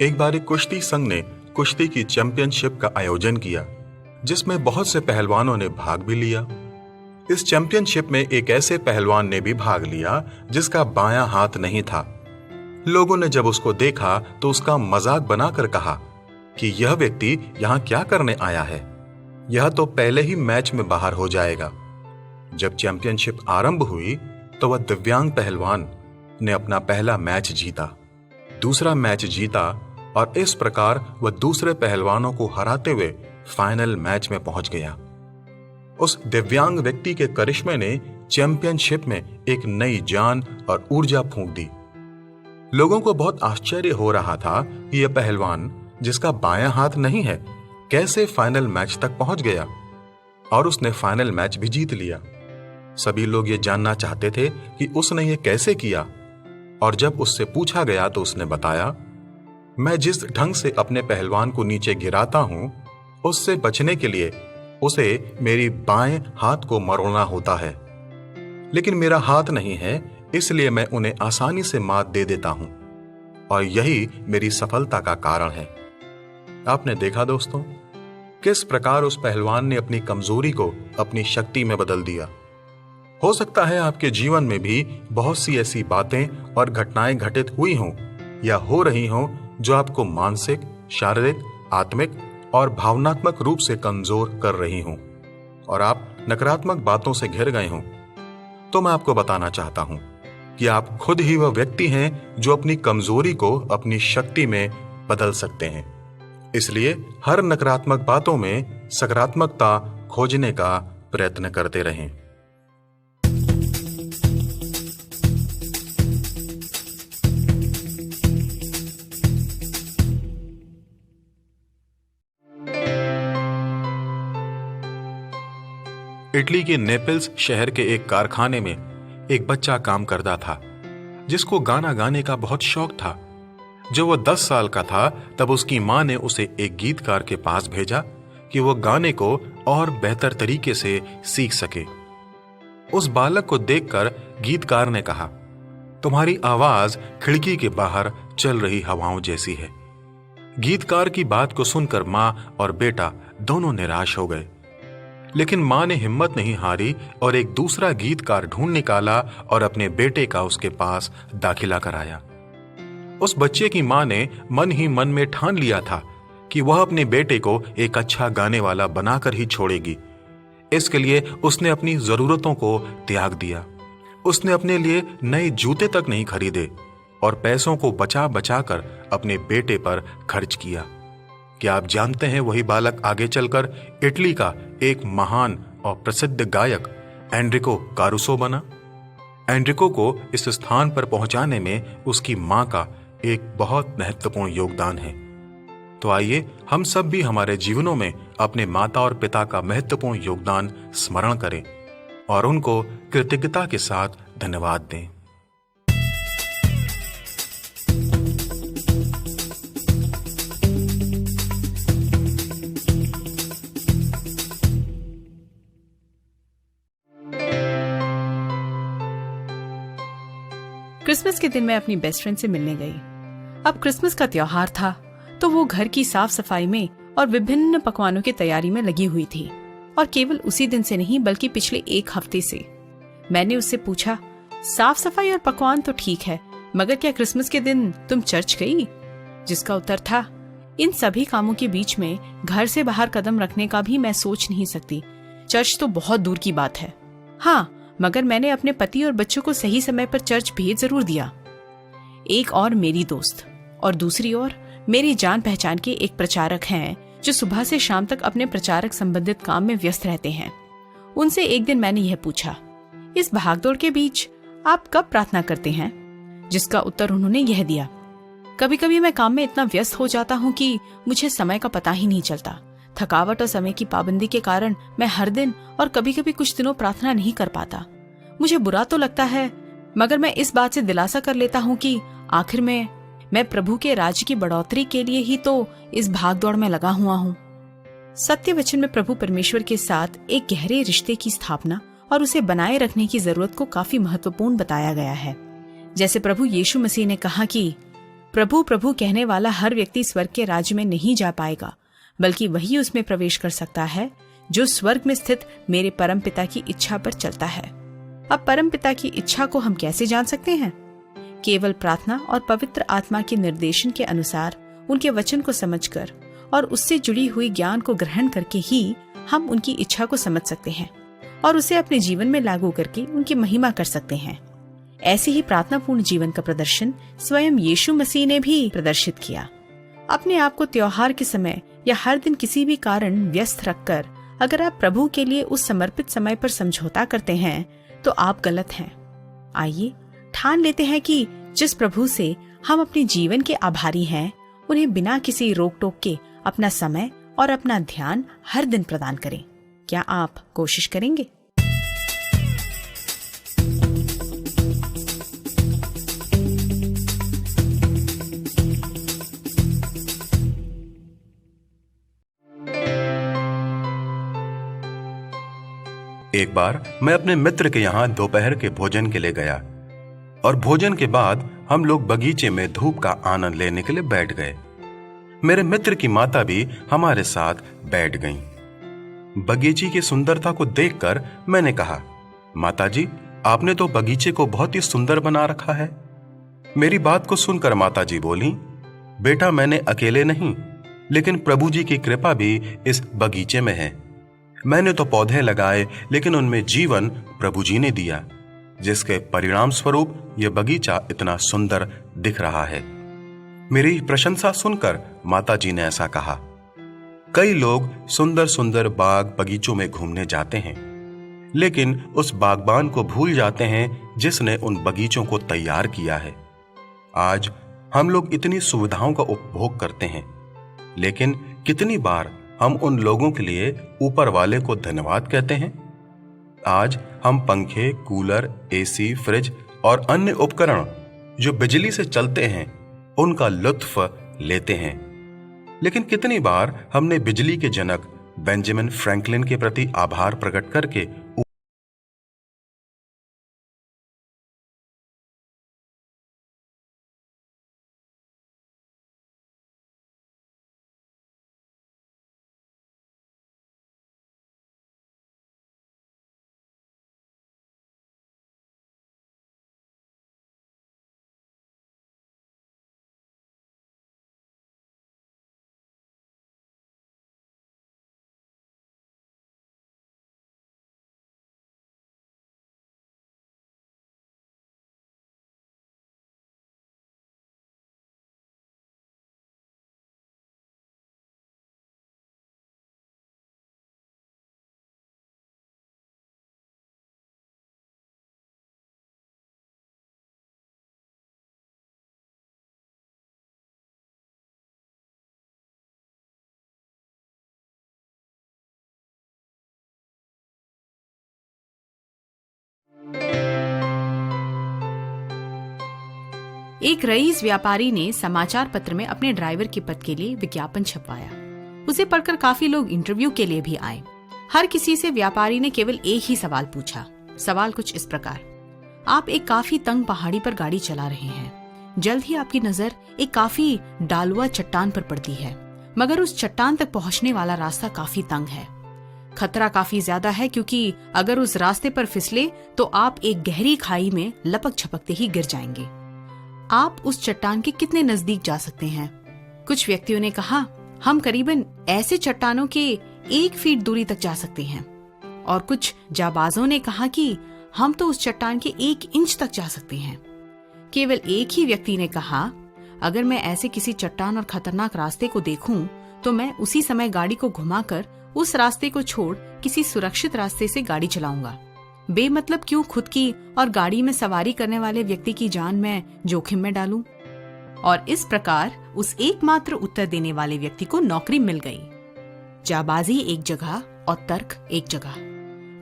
एक बार एक कुश्ती संघ ने कुश्ती की चैंपियनशिप का आयोजन किया, जिसमें बहुत से पहलवानों ने भाग भी लिया। इस चैंपियनशिप में एक ऐसे पहलवान ने भी भाग लिया जिसका बायां हाथ नहीं था। लोगों ने जब उसको देखा तो उसका मजाक बनाकर कहा कि यह व्यक्ति यहां क्या करने आया है, यह तो पहले ही मैच में बाहर हो जाएगा। जब चैंपियनशिप आरंभ हुई तो वह दिव्यांग पहलवान ने अपना पहला मैच जीता, दूसरा मैच जीता और इस प्रकार वह दूसरे पहलवानों को हराते हुए फाइनल मैच में पहुंच गया। उस दिव्यांग व्यक्ति के करिश्मे ने चैंपियनशिप में एक नई जान और ऊर्जा फूंक दी। लोगों को बहुत आश्चर्य हो रहा था कि यह पहलवान जिसका बायां हाथ नहीं है कैसे फाइनल मैच तक पहुंच गया, और उसने फाइनल मैच भी जीत लिया। सभी लोग ये जानना चाहते थे कि उसने ये कैसे किया, और जब उससे पूछा गया तो उसने बताया, मैं जिस ढंग से अपने पहलवान को नीचे गिराता हूं, उससे बचने के लिए उसे मेरी बाएं हाथ को मरोड़ना होता है, लेकिन मेरा हाथ नहीं है, इसलिए मैं उन्हें आसानी से मात दे देता हूं, और यही मेरी सफलता का कारण है। आपने देखा दोस्तों, किस प्रकार उस पहलवान ने अपनी कमजोरी को अपनी शक्ति में बदल दिया। हो सकता है आपके जीवन में भी बहुत सी ऐसी बातें और घटनाएं घटित हुई हों या हो रही हों जो आपको मानसिक, शारीरिक, आत्मिक और भावनात्मक रूप से कमजोर कर रही हों और आप नकारात्मक बातों से घिर गए हों। तो मैं आपको बताना चाहता हूं कि आप खुद ही वह व्यक्ति हैं जो अपनी कमजोरी को अपनी शक्ति में बदल सकते हैं। इसलिए हर नकारात्मक बातों में सकारात्मकता खोजने का प्रयत्न करते रहें। इटली के नेपल्स शहर के एक कारखाने में एक बच्चा काम करता था जिसको गाना गाने का बहुत शौक था। जब वह 10 साल का था तब उसकी मां ने उसे एक गीतकार के पास भेजा कि वह गाने को और बेहतर तरीके से सीख सके। उस बालक को देखकर गीतकार ने कहा, तुम्हारी आवाज खिड़की के बाहर चल रही हवाओं जैसी है। गीतकार की बात को सुनकर मां और बेटा दोनों निराश हो गए, लेकिन मां ने हिम्मत नहीं हारी और एक दूसरा गीतकार ढूंढ निकाला और अपने बेटे का उसके पास दाखिला कराया। उस बच्चे की मां ने मन ही मन में ठान लिया था कि वह अपने बेटे को एक अच्छा गाने वाला बनाकर ही छोड़ेगी। इसके लिए उसने अपनी जरूरतों को त्याग दिया। उसने अपने लिए नए जूते तक नहीं खरीदे और पैसों को बचा बचा कर अपने बेटे पर खर्च किया। क्या आप जानते हैं, वही बालक आगे चलकर इटली का एक महान और प्रसिद्ध गायक एनरिको कारुसो बना। एनरिको को इस स्थान पर पहुंचाने में उसकी मां का एक बहुत महत्वपूर्ण योगदान है। तो आइए हम सब भी हमारे जीवनों में अपने माता और पिता का महत्वपूर्ण योगदान स्मरण करें और उनको कृतज्ञता के साथ धन्यवाद दें। क्रिसमस के दिन मैं अपनी बेस्ट फ्रेंड से मिलने गई। अब क्रिसमस का त्योहार था तो वो घर की साफ सफाई में और विभिन्न पकवानों की तैयारी में लगी हुई थी, और केवल उसी दिन से नहीं बल्कि पिछले 1 हफ्ते से। मैंने उससे पूछा, साफ सफाई और पकवान तो ठीक है, मगर क्या क्रिसमस के दिन तुम चर्च गई? जिसका उत्तर था, इन सभी कामों के बीच में घर से बाहर कदम रखने का भी मैं सोच नहीं सकती। चर्च तो बहुत दूर की बात है। हाँ, मगर मैंने अपने पति और बच्चों को सही समय पर चर्च भेज जरूर दिया। एक और मेरी दोस्त और दूसरी ओर मेरी जान पहचान के एक प्रचारक हैं जो सुबह से शाम तक अपने प्रचारक संबंधित काम में व्यस्त रहते हैं। उनसे एक दिन मैंने यह पूछा, इस भागदौड़ के बीच आप कब प्रार्थना करते हैं? जिसका उत्तर उन्होंने यह दिया, कभी कभी मैं काम में इतना व्यस्त हो जाता हूँ कि मुझे समय का पता ही नहीं चलता। थकावट और समय की पाबंदी के कारण मैं हर दिन और कभी कभी कुछ दिनों प्रार्थना नहीं कर पाता। मुझे बुरा तो लगता है, मगर मैं इस बात से दिलासा कर लेता हूँ कि आखिर में मैं प्रभु के राज्य की बढ़ोतरी के लिए ही तो इस भागदौड़ में लगा हुआ हूँ। सत्य वचन में प्रभु परमेश्वर के साथ एक गहरे रिश्ते की स्थापना और उसे बनाए रखने की जरूरत को काफी महत्वपूर्ण बताया गया है। जैसे प्रभु यीशु मसीह ने कहा कि प्रभु प्रभु कहने वाला हर व्यक्ति स्वर्ग के राज्य में नहीं जा पाएगा, बल्कि वही उसमें प्रवेश कर सकता है जो स्वर्ग में स्थित मेरे परमपिता की इच्छा पर चलता है। अब परमपिता की इच्छा को हम कैसे जान सकते हैं? केवल प्रार्थना और पवित्र आत्मा के निर्देशन के अनुसार उनके वचन को समझकर और उससे जुड़ी हुई ज्ञान को ग्रहण करके ही हम उनकी इच्छा को समझ सकते हैं और उसे अपने जीवन में लागू करके उनकी महिमा कर सकते हैं। ऐसे ही प्रार्थनापूर्ण जीवन का प्रदर्शन स्वयं यीशु मसीह ने भी प्रदर्शित किया। अपने आप को त्योहार के समय या हर दिन किसी भी कारण व्यस्त रखकर अगर आप प्रभु के लिए उस समर्पित समय पर समझौता करते हैं तो आप गलत हैं। आइए ठान लेते हैं कि जिस प्रभु से हम अपने जीवन के आभारी हैं, उन्हें बिना किसी रोक टोक के अपना समय और अपना ध्यान हर दिन प्रदान करें। क्या आप कोशिश करेंगे? एक बार मैं अपने मित्र के यहाँ दोपहर के भोजन के लिए गया और भोजन के बाद हम लोग बगीचे में धूप का आनंद लेने के लिए बैठ गए। मेरे मित्र की माता भी हमारे साथ बैठ गईं। बगीचे की सुंदरता को देखकर मैंने कहा, माताजी, आपने तो बगीचे को बहुत ही सुंदर बना रखा है। मेरी बात को सुनकर माताजी बोली, बेटा, मैंने अकेले नहीं, लेकिन प्रभु जी की कृपा भी इस बगीचे में है। मैंने तो पौधे लगाए, लेकिन उनमें जीवन प्रभु जी ने दिया, जिसके परिणाम स्वरूप यह बगीचा इतना सुंदर दिख रहा है। मेरी प्रशंसा सुनकर माताजी ने ऐसा कहा, कई लोग सुंदर सुंदर बाग बगीचों में घूमने जाते हैं, लेकिन उस बागबान को भूल जाते हैं जिसने उन बगीचों को तैयार किया है। आज हम लोग इतनी सुविधाओं का उपभोग करते हैं, लेकिन कितनी बार हम उन लोगों के लिए ऊपर वाले को धन्यवाद कहते हैं। आज हम पंखे, कूलर, एसी, फ्रिज और अन्य उपकरण जो बिजली से चलते हैं उनका लुत्फ लेते हैं, लेकिन कितनी बार हमने बिजली के जनक बेंजामिन फ्रैंकलिन के प्रति आभार प्रकट करके एक रईस व्यापारी ने समाचार पत्र में अपने ड्राइवर के पद के लिए विज्ञापन छपवाया। उसे पढ़कर काफी लोग इंटरव्यू के लिए भी आए। हर किसी से व्यापारी ने केवल एक ही सवाल पूछा। सवाल कुछ इस प्रकार, आप एक काफी तंग पहाड़ी पर गाड़ी चला रहे हैं। जल्द ही आपकी नजर एक काफी डालुआ चट्टान पर पड़ती है, मगर उस चट्टान तक पहुंचने वाला रास्ता काफी तंग है। खतरा काफी ज्यादा है, क्योंकि अगर उस रास्ते पर फिसले तो आप एक गहरी खाई में लपक झपकते ही गिर जाएंगे। आप उस चट्टान के कितने नजदीक जा सकते हैं? कुछ व्यक्तियों ने कहा, हम करीबन ऐसे चट्टानों के 1 फीट दूरी तक जा सकते हैं, और कुछ जाबाजों ने कहा कि हम तो उस चट्टान के 1 इंच तक जा सकते हैं। केवल एक ही व्यक्ति ने कहा, अगर मैं ऐसे किसी चट्टान और खतरनाक रास्ते को देखूं, तो मैं उसी समय गाड़ी को घुमाकर उस रास्ते को छोड़ किसी सुरक्षित रास्ते से गाड़ी चलाऊंगा। बेमतलब क्यों खुद की और गाड़ी में सवारी करने वाले व्यक्ति की जान मैं जोखिम में डालूं? और इस प्रकार उस एकमात्र उत्तर देने वाले व्यक्ति को नौकरी मिल गई। जाबाजी एक जगह और तर्क एक जगह।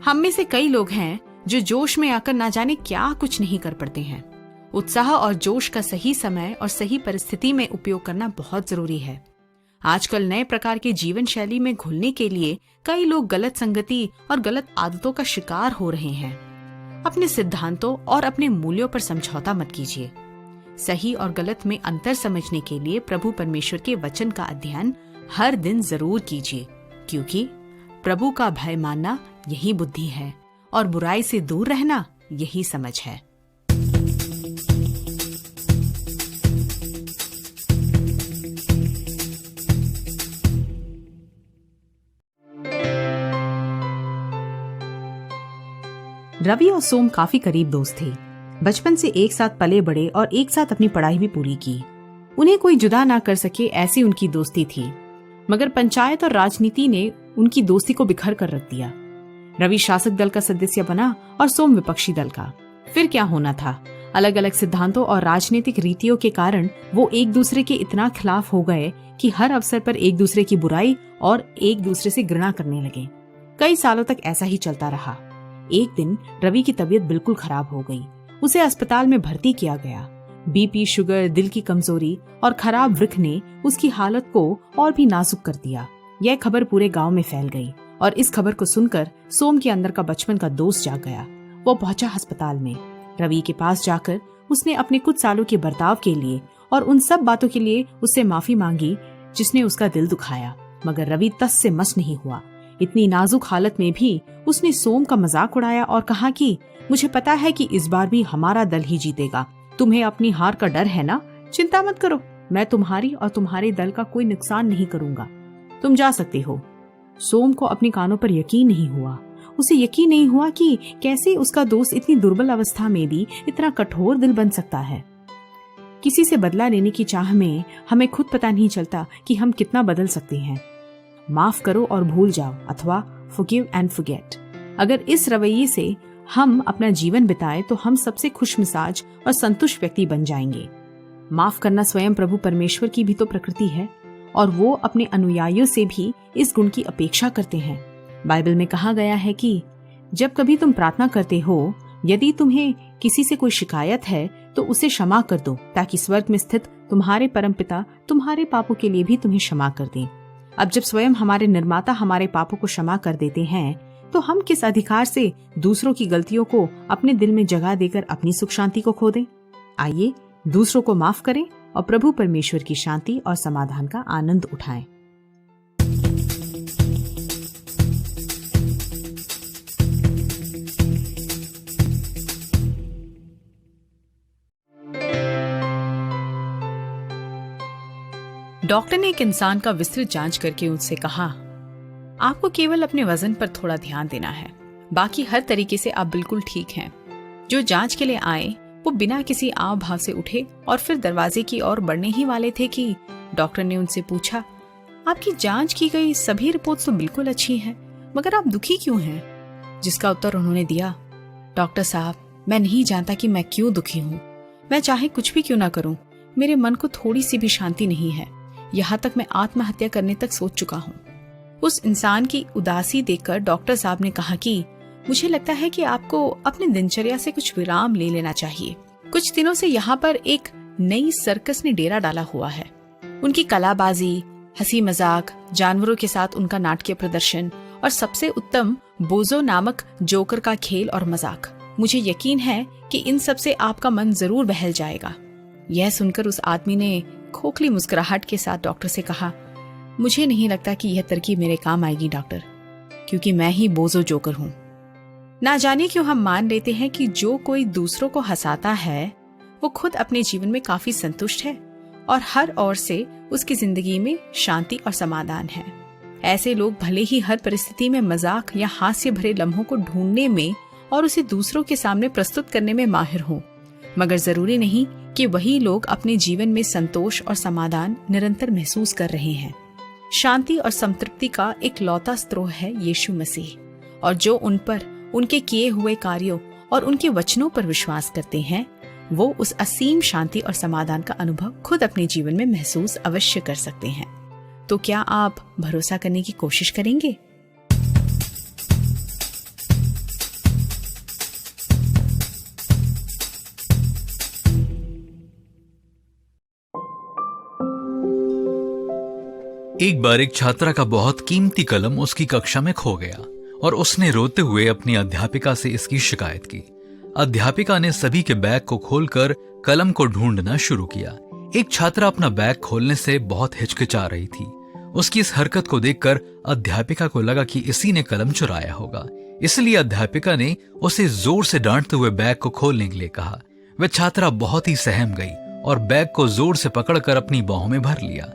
हम में से कई लोग हैं जो जोश में आकर ना जाने क्या कुछ नहीं कर पड़ते हैं। उत्साह और जोश का सही समय और सही परिस्थिति में उपयोग करना बहुत जरूरी है। आजकल नए प्रकार के जीवन शैली में घुलने के लिए कई लोग गलत संगति और गलत आदतों का शिकार हो रहे हैं। अपने सिद्धांतों और अपने मूल्यों पर समझौता मत कीजिए। सही और गलत में अंतर समझने के लिए प्रभु परमेश्वर के वचन का अध्ययन हर दिन जरूर कीजिए, क्योंकि प्रभु का भय मानना यही बुद्धि है और बुराई से दूर रहना यही समझ है। रवि और सोम काफी करीब दोस्त थे। बचपन से एक साथ पले बड़े और एक साथ अपनी पढ़ाई भी पूरी की। उन्हें कोई जुदा ना कर सके ऐसी उनकी दोस्ती थी। मगर पंचायत और राजनीति ने उनकी दोस्ती को बिखर कर रख दिया। रवि शासक दल का सदस्य बना और सोम विपक्षी दल का। फिर क्या होना था, अलग अलग सिद्धांतों और राजनीतिक रीतियों के कारण वो एक दूसरे के इतना खिलाफ हो गए कि हर अवसर पर एक दूसरे की बुराई और एक दूसरे से घृणा करने लगे। कई सालों तक ऐसा ही चलता रहा। एक दिन रवि की तबीयत बिल्कुल खराब हो गई। उसे अस्पताल में भर्ती किया गया। बीपी, शुगर, दिल की कमजोरी और खराब वृक्क ने उसकी हालत को और भी नाजुक कर दिया। यह खबर पूरे गांव में फैल गई और इस खबर को सुनकर सोम के अंदर का बचपन का दोस्त जाग गया। वो पहुंचा अस्पताल में। रवि के पास जाकर उसने अपने कुछ सालों के बर्ताव के लिए और उन सब बातों के लिए उससे माफी मांगी जिसने उसका दिल दुखाया। मगर रवि तस से मस नहीं हुआ। इतनी नाजुक हालत में भी उसने सोम का मजाक उड़ाया और कहा कि मुझे पता है कि इस बार भी हमारा दल ही जीतेगा। तुम्हें अपनी हार का डर है ना? चिंता मत करो, मैं तुम्हारी और तुम्हारे दल का कोई नुकसान नहीं करूंगा। तुम जा सकते हो। सोम को अपने कानों पर यकीन नहीं हुआ। उसे यकीन नहीं हुआ कि कैसे उसका दोस्त इतनी दुर्बल अवस्था में भी इतना कठोर दिल बन सकता है। किसी से बदला लेने की चाह में हमें खुद पता नहीं चलता कि हम कितना बदल सकते हैं। माफ करो और भूल जाओ अथवा forgive and forget। अगर इस रवैये से हम अपना जीवन बिताए तो हम सबसे खुशमिजाज और संतुष्ट व्यक्ति बन जाएंगे। माफ करना स्वयं प्रभु परमेश्वर की भी तो प्रकृति है और वो अपने अनुयायियों से भी इस गुण की अपेक्षा करते हैं। बाइबल में कहा गया है कि जब कभी तुम प्रार्थना करते हो, यदि तुम्हें किसी से कोई शिकायत है तो उसे क्षमा कर दो, ताकि स्वर्ग में स्थित तुम्हारे परमपिता तुम्हारे पापों के लिए भी तुम्हें क्षमा कर दें। अब जब स्वयं हमारे निर्माता हमारे पापों को क्षमा कर देते हैं, तो हम किस अधिकार से दूसरों की गलतियों को अपने दिल में जगह देकर अपनी सुख शांति को खो दें? आइए दूसरों को माफ करें और प्रभु परमेश्वर की शांति और समाधान का आनंद उठाएं। डॉक्टर ने एक इंसान का विस्तृत जांच करके उससे कहा, आपको केवल अपने वजन पर थोड़ा ध्यान देना है, बाकी हर तरीके से आप बिल्कुल ठीक हैं। जो जांच के लिए आए वो बिना किसी आव भाव से उठे और फिर दरवाजे की ओर बढ़ने ही वाले थे कि डॉक्टर ने उनसे पूछा, आपकी जांच की गई सभी रिपोर्ट्स तो बिल्कुल अच्छी हैं, मगर आप दुखी क्यों हैं? जिसका उत्तर उन्होंने दिया, डॉक्टर साहब, मैं नहीं जानता कि मैं क्यों दुखी हूँ। मैं चाहे कुछ भी क्यों ना करूँ, मेरे मन को थोड़ी सी भी शांति नहीं है। यहाँ तक मैं आत्महत्या करने तक सोच चुका हूँ। उस इंसान की उदासी देखकर डॉक्टर साहब ने कहा कि मुझे लगता है कि आपको अपने दिनचर्या से कुछ विराम ले लेना चाहिए। कुछ दिनों से यहाँ पर एक नई सर्कस ने डेरा डाला हुआ है। उनकी कलाबाजी, हंसी मजाक, जानवरों के साथ उनका नाटकीय प्रदर्शन और सबसे उत्तम बोजो नामक जोकर का खेल और मजाक। मुझे यकीन है कि इन सब से आपका मन जरूर बहल जाएगा। यह सुनकर उस आदमी ने खोखली मुस्कुराहट के साथ डॉक्टर से कहा, मुझे नहीं लगता कि यह तरकीब मेरे काम आएगी डॉक्टर, क्योंकि मैं ही बोजो जोकर हूँ। ना जाने क्यों हम मान लेते हैं कि जो कोई दूसरों को हंसाता है वो खुद अपने जीवन में काफी संतुष्ट है और हर ओर से उसकी जिंदगी में शांति और समाधान है। ऐसे लोग भले ही हर परिस्थिति में मजाक या हास्य भरे लम्हों को ढूंढने में और उसे दूसरों के सामने प्रस्तुत करने में माहिर हों, मगर जरूरी नहीं कि वही लोग अपने जीवन में संतोष और समाधान निरंतर महसूस कर रहे हैं। शांति और संतृप्ति का एक लौता स्रोत है यीशु मसीह, और जो उन पर, उनके किए हुए कार्यों और उनके वचनों पर विश्वास करते हैं, वो उस असीम शांति और समाधान का अनुभव खुद अपने जीवन में महसूस अवश्य कर सकते हैं। तो क्या आप भरोसा करने की कोशिश करेंगे? एक बार एक छात्रा का बहुत कीमती कलम उसकी कक्षा में खो गया और उसने रोते हुए अपनी अध्यापिका से इसकी शिकायत की। अध्यापिका ने सभी के बैग को खोलकर कलम को ढूंढना शुरू किया। एक छात्रा अपना बैग खोलने से बहुत हिचकिचा रही थी। उसकी इस हरकत को देखकर अध्यापिका को लगा कि इसी ने कलम चुराया होगा, इसलिए अध्यापिका ने उसे जोर से डांटते हुए बैग को खोलने के लिए कहा। वह छात्रा बहुत ही सहम गई और बैग को जोर से पकड़कर अपनी बाहों में भर लिया।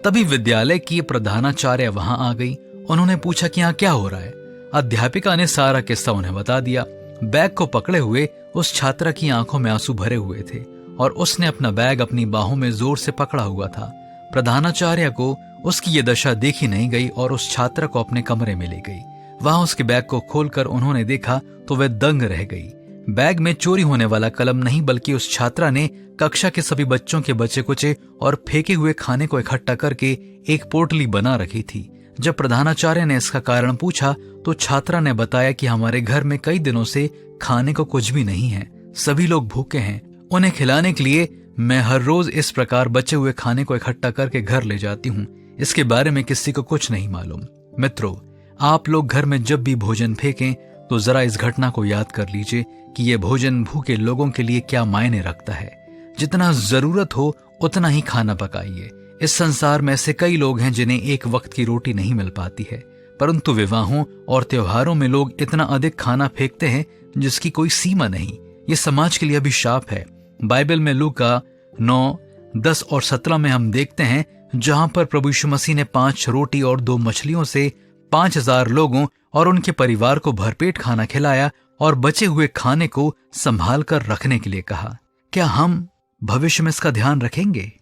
तभी विद्यालय की प्रधानाचार्य वहां आ गई। उन्होंने पूछा कि यहाँ क्या हो रहा है। अध्यापिका ने सारा किस्सा उन्हें बता दिया। बैग को पकड़े हुए उस छात्रा की आंखों में आंसू भरे हुए थे और उसने अपना बैग अपनी बाहों में जोर से पकड़ा हुआ था। प्रधानाचार्य को उसकी ये दशा देखी नहीं गई और उस छात्रा को अपने कमरे में ले गई। वहां उसके बैग को खोलकर उन्होंने देखा तो वह दंग रह गई। बैग में चोरी होने वाला कलम नहीं बल्कि उस छात्रा ने कक्षा के सभी बच्चों के बचे कुचे और फेंके हुए खाने को इकट्ठा करके एक पोटली बना रखी थी। जब प्रधानाचार्य ने इसका कारण पूछा तो छात्रा ने बताया कि हमारे घर में कई दिनों से खाने को कुछ भी नहीं है, सभी लोग भूखे हैं। उन्हें खिलाने के लिए मैं हर रोज इस प्रकार बचे हुए खाने को इकट्ठा करके घर ले जाती हूँ। इसके बारे में किसी को कुछ नहीं मालूम। मित्रों, आप लोग घर में जब भी भोजन फेंकें तो जरा इस घटना को याद कर लीजिए कि यह भोजन भूखे लोगों के लिए क्या मायने रखता है। जितना जरूरत हो उतना ही खाना पकाइए। इस संसार में ऐसे कई लोग हैं जिन्हें एक वक्त की रोटी नहीं मिल पाती है, परंतु विवाहों और त्योहारों में लोग इतना अधिक खाना फेंकते हैं जिसकी कोई सीमा नहीं। ये समाज के लिए अभिशाप है। बाइबल में लूका 9, 10 और 17 में हम देखते हैं जहां पर प्रभु यीशु मसीह ने 5 रोटी और 2 मछलियों से 5000 लोगों और उनके परिवार को भरपेट खाना खिलाया और बचे हुए खाने को संभाल कर रखने के लिए कहा। क्या हम भविष्य में इसका ध्यान रखेंगे?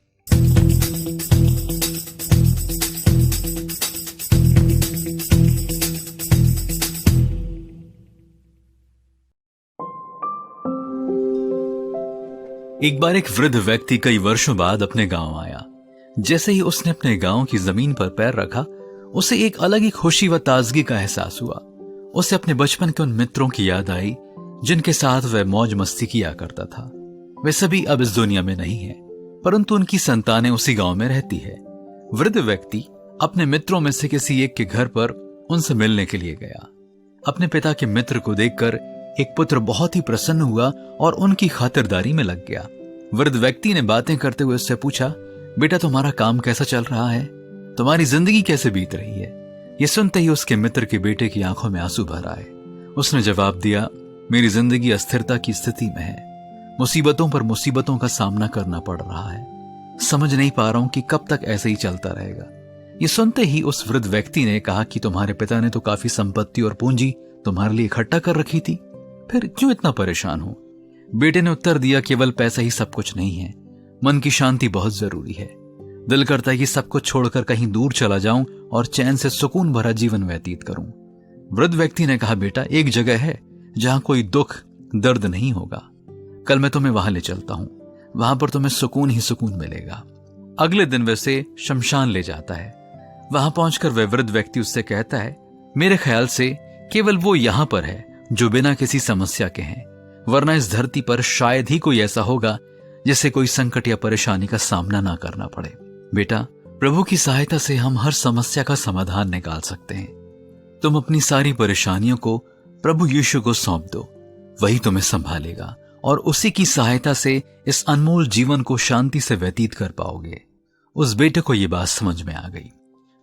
एक बार एक वृद्ध व्यक्ति कई वर्षों बाद अपने गांव आया। जैसे ही उसने अपने गांव की जमीन पर पैर रखा, उसे एक अलग ही खुशी व ताजगी का एहसास हुआ। उसे अपने बचपन के उन मित्रों की याद आई जिनके साथ वह मौज मस्ती किया करता था। वे सभी अब इस दुनिया में नहीं है, परंतु उनकी संतानें उसी गांव में रहती है। वृद्ध व्यक्ति अपने मित्रों में से किसी एक के घर पर उनसे मिलने के लिए गया। अपने पिता के मित्र को देखकर एक पुत्र बहुत ही प्रसन्न हुआ और उनकी खातिरदारी में लग गया। वृद्ध व्यक्ति ने बातें करते हुए उससे पूछा, बेटा तुम्हारा काम कैसा चल रहा है? तुम्हारी जिंदगी कैसे बीत रही है? ये सुनते ही उसके मित्र के बेटे की आंखों में आंसू भर आए। उसने जवाब दिया, मेरी जिंदगी अस्थिरता की स्थिति में है। मुसीबतों पर मुसीबतों का सामना करना पड़ रहा है। समझ नहीं पा रहा हूं कि कब तक ऐसे ही चलता रहेगा। ये सुनते ही उस वृद्ध व्यक्ति ने कहा कि तुम्हारे पिता ने तो काफी संपत्ति और पूंजी तुम्हारे लिए इकट्ठा कर रखी थी, फिर क्यों इतना परेशान हो? बेटे ने उत्तर दिया, केवल पैसा ही सब कुछ नहीं है, मन की शांति बहुत जरूरी है। दिल करता है कि सब कुछ छोड़कर कहीं दूर चला जाऊं और चैन से सुकून भरा जीवन व्यतीत करूं। वृद्ध व्यक्ति ने कहा, बेटा एक जगह है जहां कोई दुख दर्द नहीं होगा। कल मैं तुम्हें वहां ले चलता हूं, वहां पर तुम्हें सुकून ही सुकून मिलेगा। अगले दिन वैसे शमशान ले जाता है। वहां पहुंचकर वह वृद्ध व्यक्ति उससे कहता है, मेरे ख्याल से केवल वो यहां पर है जो बिना किसी समस्या के हैं, वरना इस धरती पर शायद ही कोई ऐसा होगा जिसे कोई संकट या परेशानी का सामना ना करना पड़े। बेटा, प्रभु की सहायता से हम हर समस्या का समाधान निकाल सकते हैं। तुम अपनी सारी परेशानियों को प्रभु यीशु को सौंप दो, वही तुम्हें संभालेगा और उसी की सहायता से इस अनमोल जीवन को शांति से व्यतीत कर पाओगे। उस बेटे को यह बात समझ में आ गई।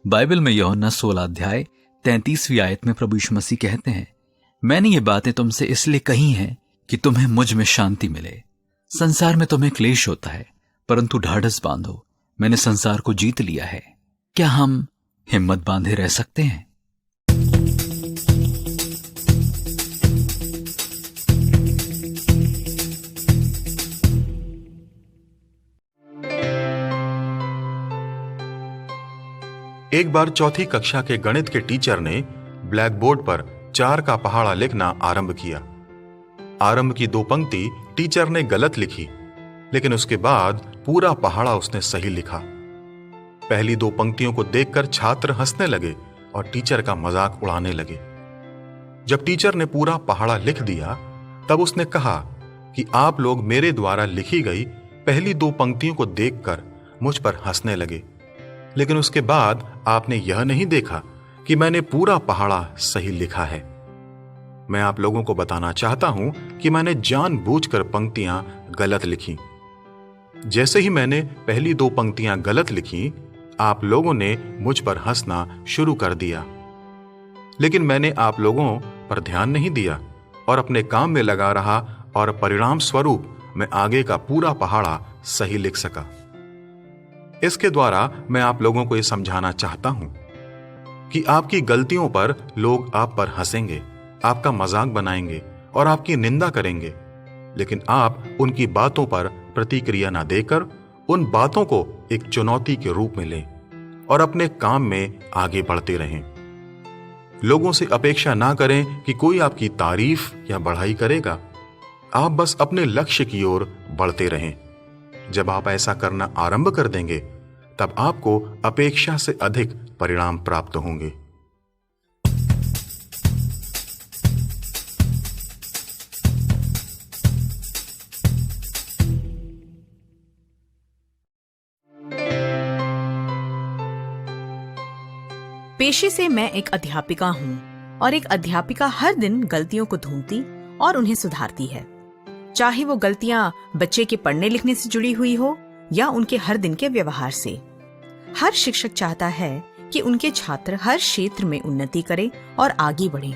बाइबल में यूहन्ना 16 अध्याय 33वीं आयत में प्रभु यीशु मसीह कहते हैं, मैंने ये बातें तुमसे इसलिए कही हैं कि तुम्हें मुझ में शांति मिले। संसार में तुम्हें क्लेश होता है, परंतु ढाढ़स बांधो, मैंने संसार को जीत लिया है। क्या हम हिम्मत बांधे रह सकते हैं? एक बार चौथी कक्षा के गणित के टीचर ने ब्लैक बोर्ड पर 4 का पहाड़ा लिखना आरंभ किया। आरंभ की 2 पंक्ति टीचर ने गलत लिखी, लेकिन उसके बाद पूरा पहाड़ा उसने सही लिखा। पहली 2 पंक्तियों को देखकर छात्र हंसने लगे और टीचर का मजाक उड़ाने लगे। जब टीचर ने पूरा पहाड़ा लिख दिया, तब उसने कहा कि आप लोग मेरे द्वारा लिखी गई पहली 2 पंक्तियों को देखकर मुझ पर हंसने लगे, लेकिन उसके बाद आपने यह नहीं देखा कि मैंने पूरा पहाड़ा सही लिखा है। मैं आप लोगों को बताना चाहता हूं कि मैंने जानबूझकर पंक्तियां गलत लिखी, जैसे ही मैंने पहली 2 पंक्तियां गलत लिखी, आप लोगों ने मुझ पर हंसना शुरू कर दिया। लेकिन मैंने आप लोगों पर ध्यान नहीं दिया और अपने काम में लगा रहा और परिणाम स्वरूप मैं आगे का पूरा पहाड़ा सही लिख सका। इसके द्वारा मैं आप लोगों को यह समझाना चाहता हूं कि आपकी गलतियों पर लोग आप पर हंसेंगे, आपका मजाक बनाएंगे और आपकी निंदा करेंगे, लेकिन आप उनकी बातों पर प्रतिक्रिया ना देकर उन बातों को एक चुनौती के रूप में लें और अपने काम में आगे बढ़ते रहें। लोगों से अपेक्षा ना करें कि कोई आपकी तारीफ या बढ़ाई करेगा। आप बस अपने लक्ष्य की ओर बढ़ते रहें। जब आप ऐसा करना आरंभ कर देंगे, तब आपको अपेक्षा से अधिक परिणाम प्राप्त होंगे। पेशे से मैं एक अध्यापिका हूँ और एक अध्यापिका हर दिन गलतियों को ढूंढती और उन्हें सुधारती है, चाहे वो गलतियां बच्चे के पढ़ने लिखने से जुड़ी हुई हो या उनके हर दिन के व्यवहार से। हर शिक्षक चाहता है कि उनके छात्र हर क्षेत्र में उन्नति करें और आगे बढ़ें,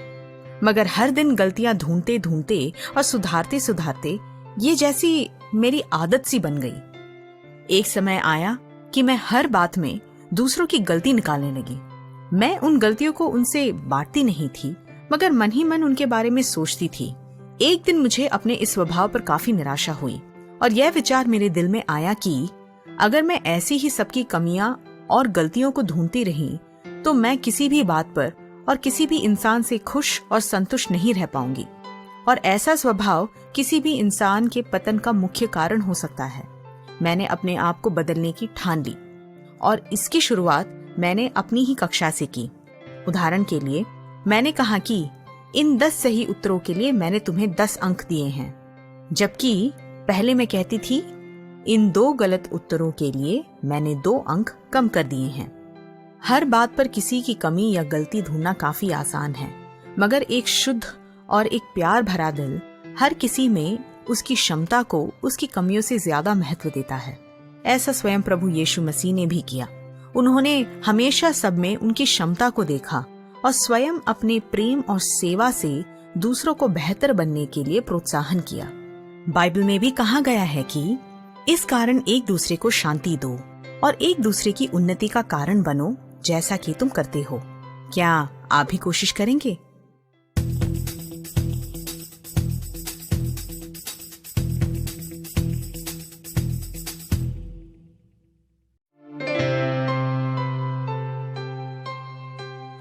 मगर हर दिन गलतियां ढूंढते ढूंढते और सुधारते सुधारते ये जैसी मेरी आदत सी बन गई। एक समय आया कि मैं हर बात में दूसरों की गलती निकालने लगी। मैं उन गलतियों को उनसे बांटती नहीं थी, मगर मन ही मन उनके बारे में सोचती थी। एक दिन मुझे अपने इस स्वभाव पर काफी निराशा हुई और यह विचार मेरे दिल में आया कि अगर मैं ऐसी ही सबकी कमियां और गलतियों को ढूंढती रही तो मैं किसी भी बात पर और किसी भी इंसान से खुश और संतुष्ट नहीं रह पाऊंगी, और ऐसा स्वभाव किसी भी इंसान के पतन का मुख्य कारण हो सकता है। मैंने अपने आप को बदलने की ठान ली और इसकी शुरुआत मैंने अपनी ही कक्षा से की। उदाहरण के लिए मैंने कहा कि इन 10 सही उत्तरों के लिए मैंने तुम्हें 10 अंक दिए हैं, जबकि पहले मैं कहती थी इन 2 गलत उत्तरों के लिए मैंने 2 अंक कम कर दिए हैं। हर बात पर किसी की कमी या गलती ढूंढना काफी आसान है, मगर एक शुद्ध और एक प्यार भरा दिल हर किसी में उसकी क्षमता को उसकी कमियों से ज्यादा महत्व देता है। ऐसा स्वयं प्रभु यीशु मसीह ने भी किया। उन्होंने हमेशा सब में उनकी क्षमता को देखा और स्वयं अपने प्रेम और सेवा से दूसरों को बेहतर बनने के लिए प्रोत्साहन किया। बाइबल में भी कहा गया है कि इस कारण एक दूसरे को शांति दो और एक दूसरे की उन्नति का कारण बनो, जैसा कि तुम करते हो। क्या आप भी कोशिश करेंगे?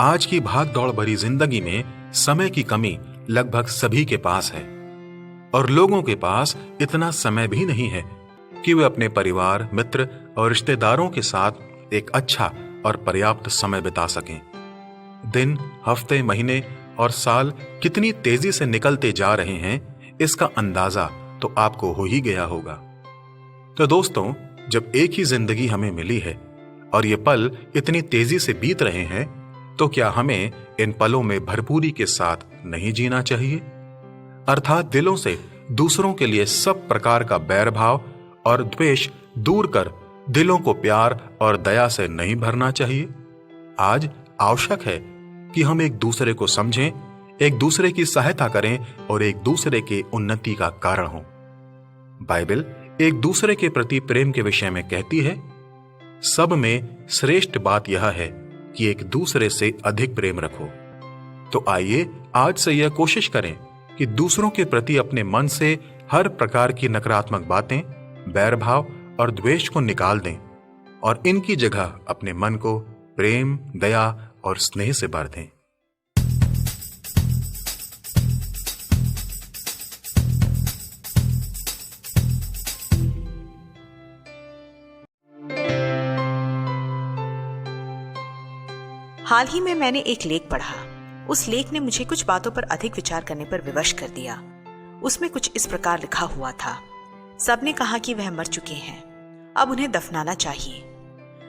आज की भाग दौड़ भरी जिंदगी में समय की कमी लगभग सभी के पास है और लोगों के पास इतना समय भी नहीं है कि वे अपने परिवार, मित्र और रिश्तेदारों के साथ एक अच्छा और पर्याप्त समय बिता सकें। दिन, हफ्ते, महीने और साल कितनी तेजी से निकलते जा रहे हैं, इसका अंदाजा तो आपको हो ही गया होगा। तो दोस्तों, जब एक ही जिंदगी हमें मिली है और ये पल इतनी तेजी से बीत रहे हैं, तो क्या हमें इन पलों में भरपूरी के साथ नहीं जीना चाहिए? अर्थात दिलों से दूसरों के लिए सब प्रकार का बैर भाव और द्वेष दूर कर दिलों को प्यार और दया से नहीं भरना चाहिए। आज आवश्यक है कि हम एक दूसरे को समझें, एक दूसरे की सहायता करें और एक दूसरे के उन्नति का कारण हों। बाइबल एक दूसरे के प्रति प्रेम के विषय में कहती है, सब में श्रेष्ठ बात यह है कि एक दूसरे से अधिक प्रेम रखो। तो आइए आज से यह कोशिश करें कि दूसरों के प्रति अपने मन से हर प्रकार की नकारात्मक बातें, बैर भाव और द्वेष को निकाल दें और इनकी जगह अपने मन को प्रेम, दया और स्नेह से भर दें। हाल ही में मैंने एक लेख पढ़ा। उस लेख ने मुझे कुछ बातों पर अधिक विचार करने पर विवश कर दिया। उसमें कुछ इस प्रकार लिखा हुआ था, सबने कहा कि वह मर चुके हैं, अब उन्हें दफनाना चाहिए,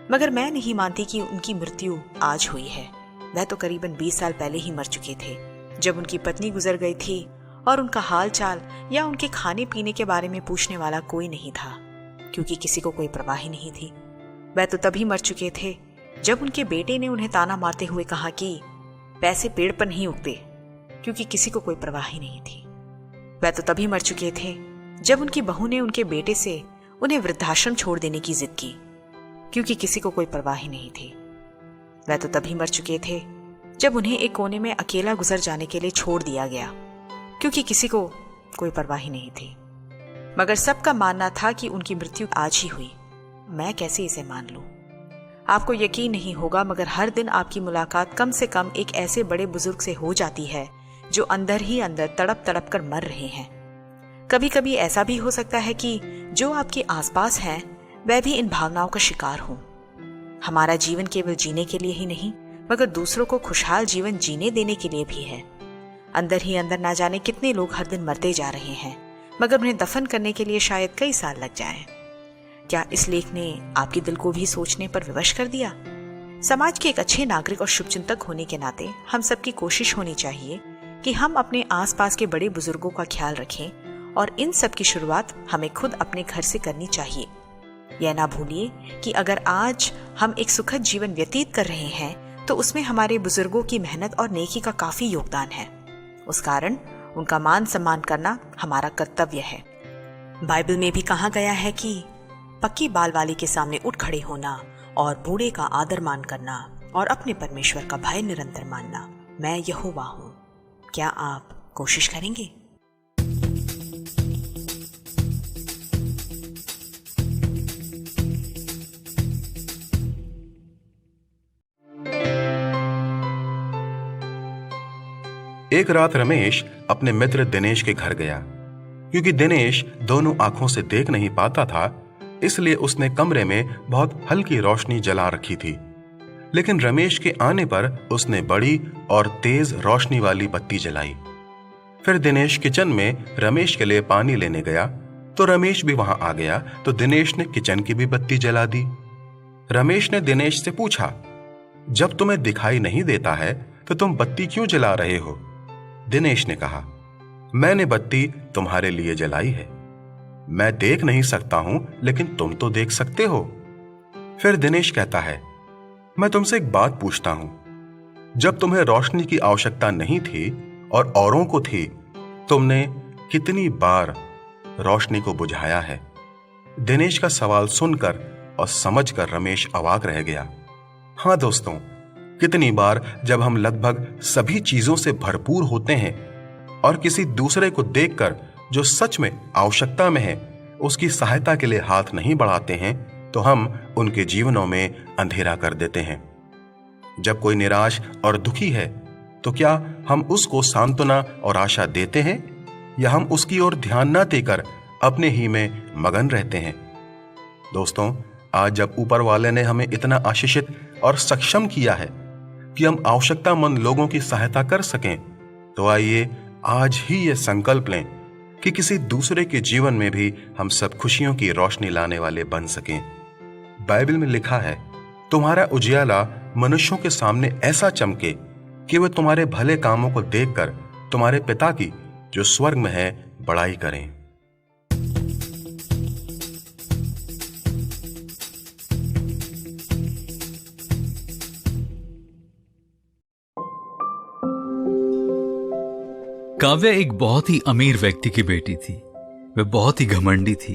मगर मैं नहीं मानती कि उनकी मृत्यु आज हुई है। वह तो करीबन 20 साल पहले ही मर चुके थे, जब उनकी पत्नी गुजर गई थी और उनका हाल चाल या उनके खाने पीने के बारे में पूछने वाला कोई नहीं था। क्योंकि किसी को कोई परवाह ही नहीं थी। वह तो तभी मर चुके थे जब उनके बेटे ने उन्हें ताना मारते हुए कहा कि पैसे पेड़ पर नहीं उगते, क्योंकि किसी को कोई परवाह ही नहीं थी। वह तो तभी मर चुके थे जब उनकी बहू ने उनके बेटे से उन्हें वृद्धाश्रम छोड़ देने की जिद की, क्योंकि किसी को कोई परवाह ही नहीं थी। वह तो तभी मर चुके थे जब उन्हें एक कोने में अकेला गुजर जाने के लिए छोड़ दिया गया, क्योंकि किसी को कोई परवाह ही नहीं थी। मगर सबका मानना था कि उनकी मृत्यु आज ही हुई। मैं कैसे इसे मान लूं? आपको यकीन नहीं होगा, मगर हर दिन आपकी मुलाकात कम से कम एक ऐसे बड़े बुजुर्ग से हो जाती है जो अंदर ही अंदर तड़प तड़प कर मर रहे हैं। कभी कभी ऐसा भी हो सकता है कि जो आपके आसपास हैं वह भी इन भावनाओं का शिकार हो। हमारा जीवन केवल जीने के लिए ही नहीं, मगर दूसरों को खुशहाल जीवन जीने देने के लिए भी है। अंदर ही अंदर ना जाने कितने लोग हर दिन मरते जा रहे हैं, मगर उन्हें दफन करने के लिए शायद कई साल लग जाएं। क्या इस लेख ने आपके दिल को भी सोचने पर विवश कर दिया? समाज के एक अच्छे नागरिक और शुभचिंतक होने के नाते हम सबकी कोशिश होनी चाहिए कि हम अपने आसपास के बड़े बुजुर्गों का ख्याल रखें, और इन सब की शुरुआत हमें खुद अपने घर से करनी चाहिए। यह ना भूलिए कि अगर आज हम एक सुखद जीवन व्यतीत कर रहे हैं तो उसमें हमारे बुजुर्गों की मेहनत और नेकी का काफी योगदान है। उस कारण उनका मान सम्मान करना हमारा कर्तव्य है। बाइबल में भी कहा गया है कि पक्की बाल वाली के सामने उठ खड़े होना और बूढ़े का आदर मान करना और अपने परमेश्वर का भय निरंतर मानना, मैं यहोवा हूं। क्या आप कोशिश करेंगे? एक रात रमेश अपने मित्र दिनेश के घर गया। क्योंकि दिनेश दोनों आंखों से देख नहीं पाता था, इसलिए उसने कमरे में बहुत हल्की रोशनी जला रखी थी। लेकिन रमेश के आने पर उसने बड़ी और तेज रोशनी वाली बत्ती जलाई। फिर दिनेश किचन में रमेश के लिए पानी लेने गया तो रमेश भी वहां आ गया, तो दिनेश ने किचन की भी बत्ती जला दी। रमेश ने दिनेश से पूछा, जब तुम्हें दिखाई नहीं देता है तो तुम बत्ती क्यों जला रहे हो? दिनेश ने कहा, मैंने बत्ती तुम्हारे लिए जलाई है। मैं देख नहीं सकता हूं, लेकिन तुम तो देख सकते हो। फिर दिनेश कहता है, मैं तुमसे एक बात पूछता हूं, जब तुम्हें रोशनी की आवश्यकता नहीं थी और औरों को थी, तुमने कितनी बार रोशनी को बुझाया है? दिनेश का सवाल सुनकर और समझकर रमेश अवाक रह गया। हां दोस्तों, कितनी बार जब हम लगभग सभी चीजों से भरपूर होते हैं और किसी दूसरे को देखकर जो सच में आवश्यकता में है उसकी सहायता के लिए हाथ नहीं बढ़ाते हैं, तो हम उनके जीवनों में अंधेरा कर देते हैं। जब कोई निराश और दुखी है तो क्या हम उसको सांत्वना और आशा देते हैं, या हम उसकी ओर ध्यान न देकर अपने ही में मगन रहते हैं? दोस्तों, आज जब ऊपर वाले ने हमें इतना आशीषित और सक्षम किया है कि हम आवश्यकतामंद लोगों की सहायता कर सकें, तो आइए आज ही ये संकल्प लें कि किसी दूसरे के जीवन में भी हम सब खुशियों की रोशनी लाने वाले बन सकें। बाइबल में लिखा है, तुम्हारा उजियाला मनुष्यों के सामने ऐसा चमके कि वे तुम्हारे भले कामों को देखकर तुम्हारे पिता की जो स्वर्ग में है बड़ाई करें। काव्या एक बहुत ही अमीर व्यक्ति की बेटी थी। वह बहुत ही घमंडी थी।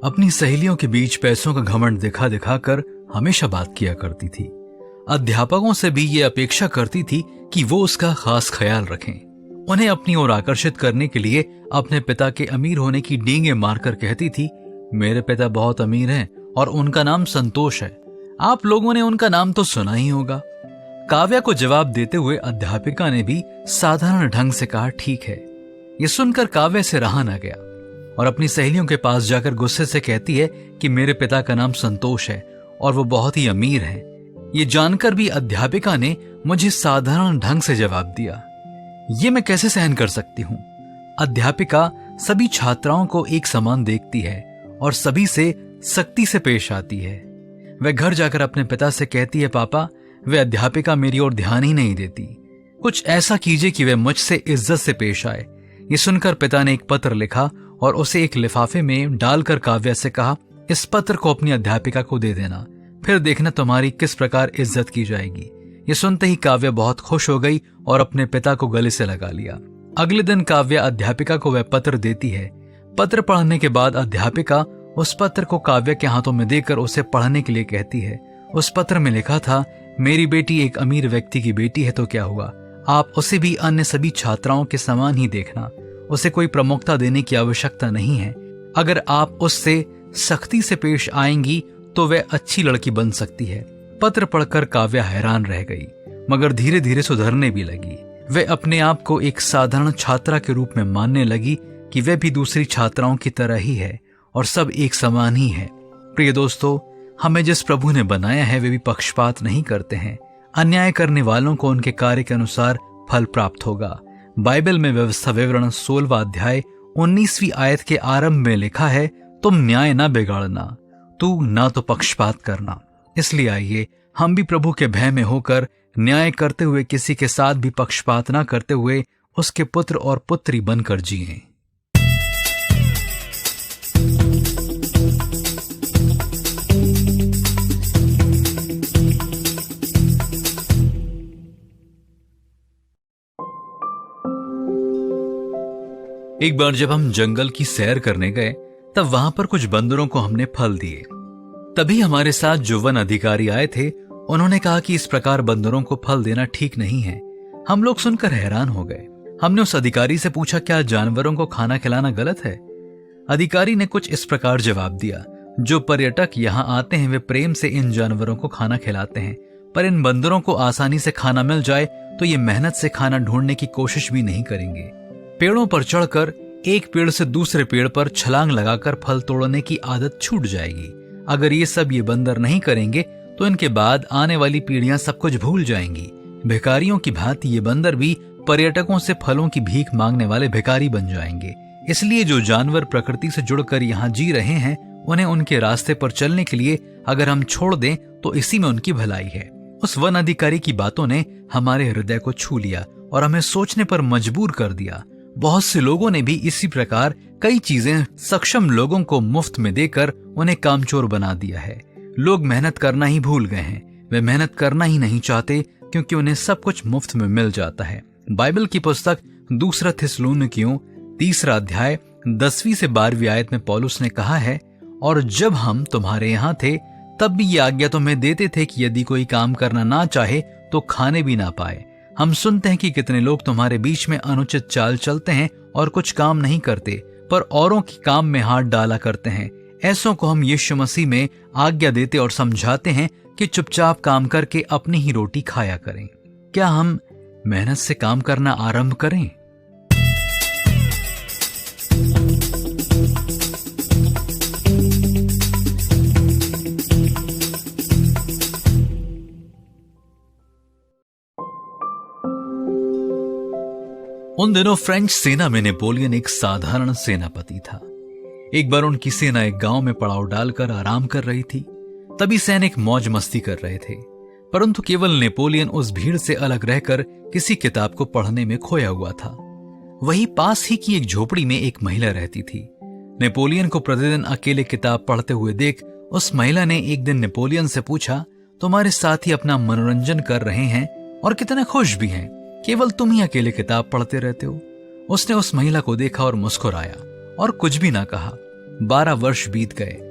अपनी सहेलियों के बीच पैसों का घमंड दिखा दिखा कर हमेशा बात किया करती थी। अध्यापकों से भी ये अपेक्षा करती थी कि वो उसका खास ख्याल रखें। उन्हें अपनी ओर आकर्षित करने के लिए अपने पिता के अमीर होने की डींगे मारकर कहती थी, मेरे पिता बहुत अमीर हैं और उनका नाम संतोष है। आप लोगों ने उनका नाम तो सुना ही होगा। काव्या को जवाब देते हुए अध्यापिका ने भी साधारण ढंग से कहा, ठीक है। ये सुनकर काव्या से रहा न गया और अपनी सहेलियों के पास जाकर गुस्से से कहती है कि मेरे पिता का नाम संतोष है और वो बहुत ही अमीर हैं। ये जानकर भी अध्यापिका ने मुझे साधारण ढंग से जवाब दिया। ये मैं कैसे सहन कर सकती हूँ? अध्यापिका सभी छात्राओं को एक समान देखती है और सभी से सख्ती से पेश आती है। वह घर जाकर अपने पिता से कहती है, पापा, वह अध्यापिका मेरी ओर ध्यान ही नहीं देती। कुछ ऐसा कीजिए कि वह मुझसे इज्जत से पेश आए। ये सुनकर पिता ने एक पत्र लिखा और उसे एक लिफाफे में डालकर काव्या से कहा, इस पत्र को अपनी अध्यापिका को दे देना, फिर देखना तुम्हारी किस प्रकार इज्जत की जाएगी। ये सुनते ही काव्या बहुत खुश हो गई और अपने पिता को गले से लगा लिया। अगले दिन काव्या अध्यापिका को वह पत्र देती है। पत्र पढ़ने के बाद अध्यापिका उस पत्र को काव्या के हाथों में देकर उसे पढ़ने के लिए कहती है। उस पत्र में लिखा था, मेरी बेटी एक अमीर व्यक्ति की बेटी है तो क्या हुआ, आप उसे भी अन्य सभी छात्राओं के समान ही देखना। उसे कोई प्रमुखता देने की आवश्यकता नहीं है। अगर आप उससे सख्ती से पेश आएंगी तो वह अच्छी लड़की बन सकती है। पत्र पढ़कर काव्या हैरान रह गई, मगर धीरे धीरे सुधरने भी लगी। वह अपने आप को एक साधारण छात्रा के रूप में मानने लगी कि वह भी दूसरी छात्राओं की तरह ही है और सब एक समान ही है। प्रिय दोस्तों, हमें जिस प्रभु ने बनाया है वे भी पक्षपात नहीं करते हैं। अन्याय करने वालों को उनके कार्य के अनुसार फल प्राप्त होगा। बाइबल में व्यवस्था विवरण 16वां अध्याय 19वीं आयत के आरंभ में लिखा है, तुम न्याय ना बिगाड़ना, तू ना तो पक्षपात करना। इसलिए आइए हम भी प्रभु के भय में होकर न्याय करते हुए, किसी के साथ भी पक्षपात ना करते हुए उसके पुत्र और पुत्री बनकर जिएं। एक बार जब हम जंगल की सैर करने गए तब वहां पर कुछ बंदरों को हमने फल दिए। तभी हमारे साथ जो वन अधिकारी आए थे उन्होंने कहा कि इस प्रकार बंदरों को फल देना ठीक नहीं है। हम लोग सुनकर हैरान हो गए। हमने उस अधिकारी से पूछा, क्या जानवरों को खाना खिलाना गलत है? अधिकारी ने कुछ इस प्रकार जवाब दिया, जो पर्यटक यहाँ आते हैं वे प्रेम से इन जानवरों को खाना खिलाते हैं, पर इन बंदरों को आसानी से खाना मिल जाए तो ये मेहनत से खाना ढूंढने की कोशिश भी नहीं करेंगे। पेड़ों पर चढ़कर एक पेड़ से दूसरे पेड़ पर छलांग लगाकर फल तोड़ने की आदत छूट जाएगी। अगर ये बंदर नहीं करेंगे तो इनके बाद आने वाली पीढ़ियां सब कुछ भूल जाएंगी। भिखारियों की भांति ये बंदर भी पर्यटकों से फलों की भीख मांगने वाले भिखारी बन जाएंगे। इसलिए जो जानवर प्रकृति से जुड़कर यहाँ जी रहे हैं उन्हें उनके रास्ते पर चलने के लिए अगर हम छोड़ दें तो इसी में उनकी भलाई है। उस वन अधिकारी की बातों ने हमारे हृदय को छू लिया और हमें सोचने पर मजबूर कर दिया। बहुत से लोगों ने भी इसी प्रकार कई चीजें सक्षम लोगों को मुफ्त में देकर उन्हें कामचोर बना दिया है। लोग मेहनत करना ही भूल गए हैं। वे मेहनत करना ही नहीं चाहते क्योंकि उन्हें सब कुछ मुफ्त में मिल जाता है। बाइबल की पुस्तक 2 थिस्सलुनीकियों 3 अध्याय 10वीं से 12वीं आयत में पौलुस ने कहा है, और जब हम तुम्हारे यहाँ थे तब भी ये आज्ञा तुम्हें देते थे कि यदि कोई काम करना ना चाहे तो खाने भी ना पाए। हम सुनते हैं कि कितने लोग तुम्हारे बीच में अनुचित चाल चलते हैं और कुछ काम नहीं करते, पर औरों के काम में हाथ डाला करते हैं। ऐसों को हम यीशु मसीह में आज्ञा देते और समझाते हैं कि चुपचाप काम करके अपनी ही रोटी खाया करें। क्या हम मेहनत से काम करना आरंभ करें? उन दिनों फ्रेंच सेना में नेपोलियन एक साधारण सेनापति था। एक बार उनकी सेना एक गांव में पड़ाव डालकर आराम कर रही थी। तभी सैनिक मौज मस्ती कर रहे थे, परंतु केवल नेपोलियन उस भीड़ से अलग रहकर किसी किताब को पढ़ने में खोया हुआ था। वही पास ही की एक झोपड़ी में एक महिला रहती थी। नेपोलियन को प्रतिदिन अकेले किताब पढ़ते हुए देख उस महिला ने एक दिन नेपोलियन से पूछा, तुम्हारे साथी अपना मनोरंजन कर रहे हैं और कितने खुश भी हैं, केवल तुम ही अकेले किताब पढ़ते रहते हो। उसने उस महिला को देखा और मुस्कुराया और कुछ भी ना कहा। 12 वर्ष बीत गए।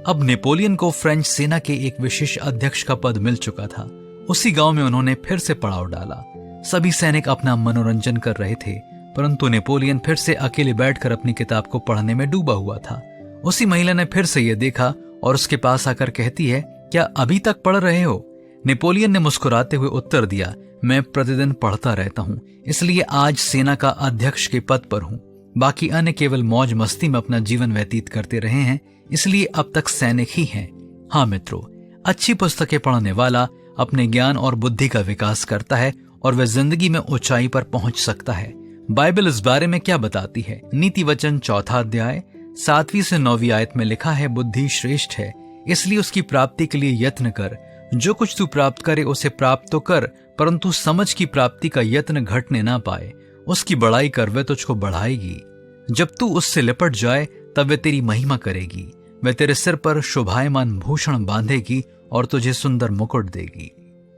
अब नेपोलियन को फ्रेंच सेना के एक विशेष अध्यक्ष का पद मिल चुका था। उसी गांव में उन्होंने फिर से पड़ाव डाला। सभी सैनिक अपना मनोरंजन कर रहे थे, परंतु नेपोलियन फिर से अकेले बैठकर अपनी किताब को पढ़ने में डूबा हुआ था। उसी महिला ने फिर से यह देखा और उसके पास आकर कहती है, क्या अभी तक पढ़ रहे हो? नेपोलियन ने मुस्कुराते हुए उत्तर दिया, मैं प्रतिदिन पढ़ता रहता हूँ, इसलिए आज सेना का अध्यक्ष के पद पर हूँ। बाकी अन्य केवल मौज मस्ती में अपना जीवन व्यतीत करते रहे हैं, इसलिए अब तक सैनिक ही हैं। हाँ मित्रों, अच्छी पुस्तकें पढ़ने वाला अपने ज्ञान और बुद्धि का विकास करता है और वह जिंदगी में ऊंचाई पर पहुंच सकता है। बाइबल इस बारे में क्या बताती है? नीति वचन 4 अध्याय 7वीं से 9वीं आयत में लिखा है, बुद्धि श्रेष्ठ है, इसलिए उसकी प्राप्ति के लिए यत्न कर। जो कुछ तू प्राप्त करे उसे प्राप्त तो कर, परंतु समझ की प्राप्ति का यत्न घटने ना पाए। उसकी बड़ाई कर, वह तुझको बढ़ाएगी। जब तू उससे लिपट जाए तब वह तेरी महिमा करेगी। वह तेरे सिर पर शोभायमान भूषण बांधेगी और तुझे सुंदर मुकुट देगी।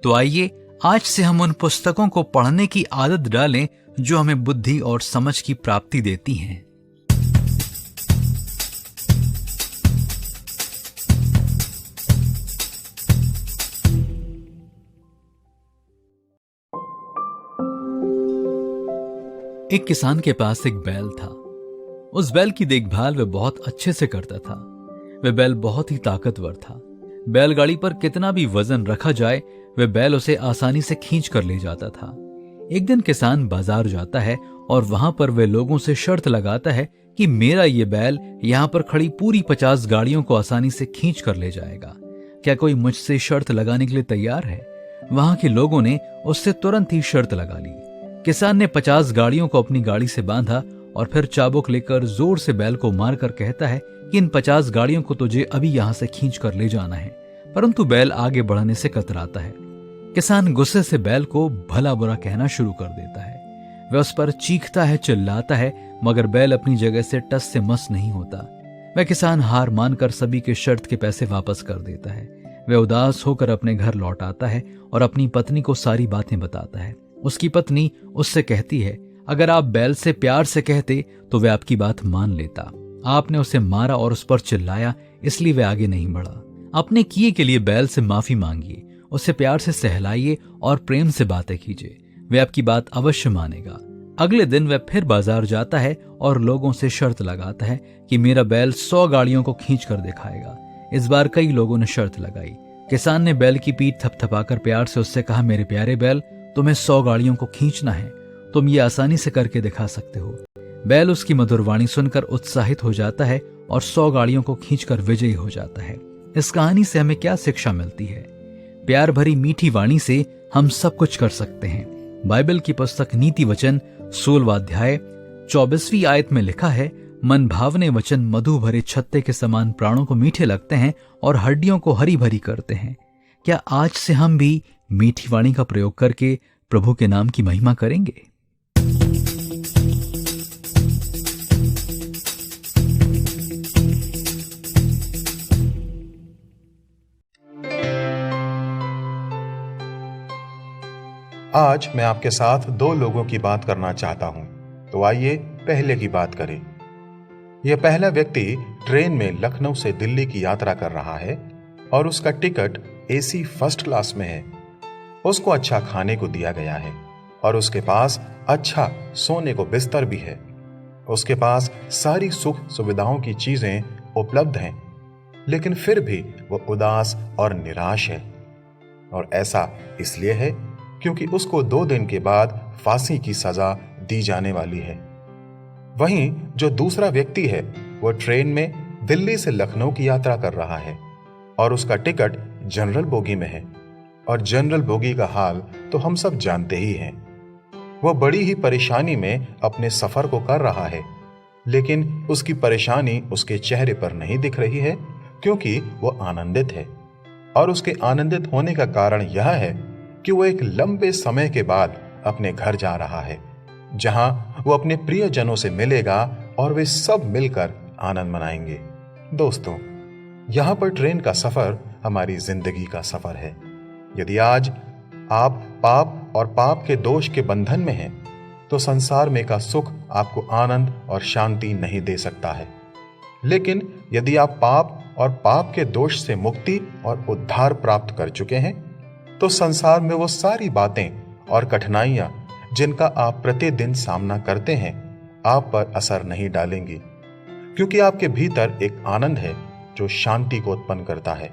तो आइए आज से हम उन पुस्तकों को पढ़ने की आदत डालें जो हमें बुद्धि और समझ की प्राप्ति देती हैं। एक किसान के पास एक बैल था। उस बैल की देखभाल वह बहुत अच्छे से करता था। वह बैल बहुत ही ताकतवर था। बैलगाड़ी पर कितना भी वजन रखा जाए वह बैल उसे आसानी से खींच कर ले जाता था। एक दिन किसान बाजार जाता है और वहां पर वह लोगों से शर्त लगाता है कि मेरा ये बैल यहाँ पर खड़ी पूरी 50 गाड़ियों को आसानी से खींच कर ले जाएगा। क्या कोई मुझसे शर्त लगाने के लिए तैयार है? वहां के लोगों ने उससे तुरंत ही शर्त लगा ली। किसान ने 50 गाड़ियों को अपनी गाड़ी से बांधा और फिर चाबुक लेकर जोर से बैल को मारकर कहता है कि इन 50 गाड़ियों को तुझे अभी यहां से खींच कर ले जाना है। परंतु बैल आगे बढ़ने से कतराता है। किसान गुस्से से बैल को भला बुरा कहना शुरू कर देता है। वह उस पर चीखता है, चिल्लाता है, मगर बैल अपनी जगह से टस से मस नहीं होता। वह किसान हार मानकर सभी के शर्त के पैसे वापस कर देता है। वह उदास होकर अपने घर लौट आता है और अपनी पत्नी को सारी बातें बताता है। उसकी पत्नी उससे कहती है, अगर आप बैल से प्यार से कहते तो वह आपकी बात मान लेता। आपने उसे मारा और उस पर चिल्लाया, इसलिए वह आगे नहीं बढ़ा। अपने किए के लिए बैल से माफी मांगिए, उसे प्यार से सहलाइए और प्रेम से बातें कीजिए। वह आपकी बात अवश्य मानेगा। अगले दिन वह फिर बाजार जाता है और लोगों से शर्त लगाता है कि मेरा बैल 100 गाड़ियों को खींच कर दिखाएगा। इस बार कई लोगों ने शर्त लगाई। किसान ने बैल की पीठ थपथपाकर प्यार से उससे कहा, मेरे प्यारे बैल, तुम्हें 100 गाड़ियों को खींचना है, तुम ये आसानी से करके दिखा सकते हो। बैल उसकी मधुर वाणी सुनकर उत्साहित हो जाता है और 100 गाड़ियों को खींचकर विजयी हो जाता है। इस कहानी से हमें क्या शिक्षा मिलती है? प्यार भरी मीठी वाणी से हम सब कुछ कर सकते हैं। बाइबल की पुस्तक नीति वचन 16वां अध्याय 24वीं आयत में लिखा है, मन भावने वचन मधु भरे छत्ते के समान प्राणों को मीठे लगते हैं और हड्डियों को हरी भरी करते हैं। क्या आज से हम भी मीठी वाणी का प्रयोग करके प्रभु के नाम की महिमा करेंगे? आज मैं आपके साथ 2 लोगों की बात करना चाहता हूं। तो आइए पहले की बात करें। यह पहला व्यक्ति ट्रेन में लखनऊ से दिल्ली की यात्रा कर रहा है और उसका टिकट एसी फर्स्ट क्लास में है। उसको अच्छा खाने को दिया गया है और उसके पास अच्छा सोने को बिस्तर भी है। उसके पास सारी सुख सुविधाओं की चीजें उपलब्ध हैं, लेकिन फिर भी वो उदास और निराश है। और ऐसा इसलिए है क्योंकि उसको 2 दिन के बाद फांसी की सजा दी जाने वाली है। वहीं जो दूसरा व्यक्ति है वो ट्रेन में दिल्ली से लखनऊ की यात्रा कर रहा है और उसका टिकट जनरल बोगी में है। और जनरल बोगी का हाल तो हम सब जानते ही हैं। वो बड़ी ही परेशानी में अपने सफर को कर रहा है, लेकिन उसकी परेशानी उसके चेहरे पर नहीं दिख रही है क्योंकि वो आनंदित है। और उसके आनंदित होने का कारण यह है कि वो एक लंबे समय के बाद अपने घर जा रहा है, जहां वो अपने प्रियजनों से मिलेगा और वे सब मिलकर आनंद मनाएंगे। दोस्तों, यहां पर ट्रेन का सफर हमारी जिंदगी का सफर है। यदि आज आप पाप और पाप के दोष के बंधन में हैं, तो संसार में का सुख आपको आनंद और शांति नहीं दे सकता है। लेकिन यदि आप पाप और पाप के दोष से मुक्ति और उद्धार प्राप्त कर चुके हैं, तो संसार में वो सारी बातें और कठिनाइयां जिनका आप प्रतिदिन सामना करते हैं, आप पर असर नहीं डालेंगी, क्योंकि आपके भीतर एक आनंद है जो शांति को उत्पन्न करता है।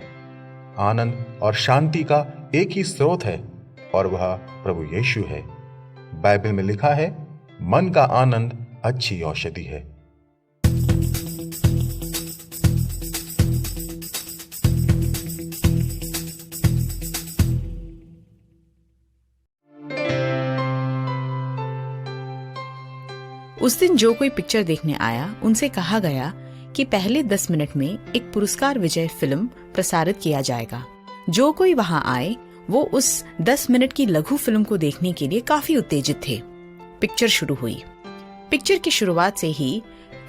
आनंद और शांति का एक ही स्रोत है और वह प्रभु यीशु है। बाइबल में लिखा है, मन का आनंद अच्छी औषधि है। उस दिन जो कोई पिक्चर देखने आया उनसे कहा गया कि पहले 10 मिनट में एक पुरस्कार विजय फिल्म प्रसारित किया जाएगा। जो कोई वहां आए वो उस 10 मिनट की लघु फिल्म को देखने के लिए काफी उत्तेजित थे। पिक्चर शुरू हुई। पिक्चर की शुरुआत से ही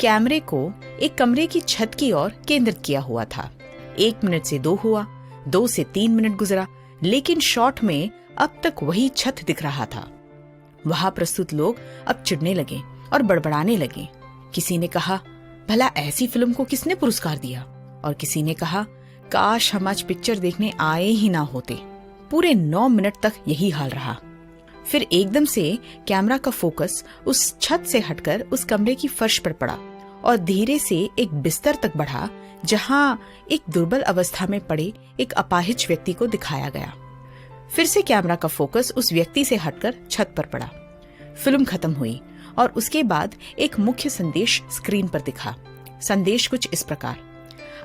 कैमरे को एक कमरे की छत की ओर केंद्रित किया हुआ था। 1 मिनट से 2 हुआ, 2 से 3 मिनट गुजरा, लेकिन शॉट में अब तक वही छत दिख रहा था। वहां प्रस्तुत लोग अब चिढ़ने लगे और बड़बड़ाने लगे। किसी ने कहा, भला ऐसी फिल्म को किसने पुरस्कार दिया? और किसी ने कहा, काश हम आज पिक्चर देखने आए ही ना होते। पूरे 9 मिनट तक यही हाल रहा। फिर एकदम से कैमरा का फोकस उस छत से हटकर उस कमरे की फर्श पर पड़ा और धीरे से एक बिस्तर तक बढ़ा, जहां एक दुर्बल अवस्था में पड़े एक अपाहिज व्यक्ति को दिखाया गया। फिर से कैमरा का फोकस उस व्यक्ति से हटकर छत पर पड़ा। फिल्म खत्म हुई और उसके बाद एक मुख्य संदेश स्क्रीन पर दिखा। संदेश कुछ इस प्रकार: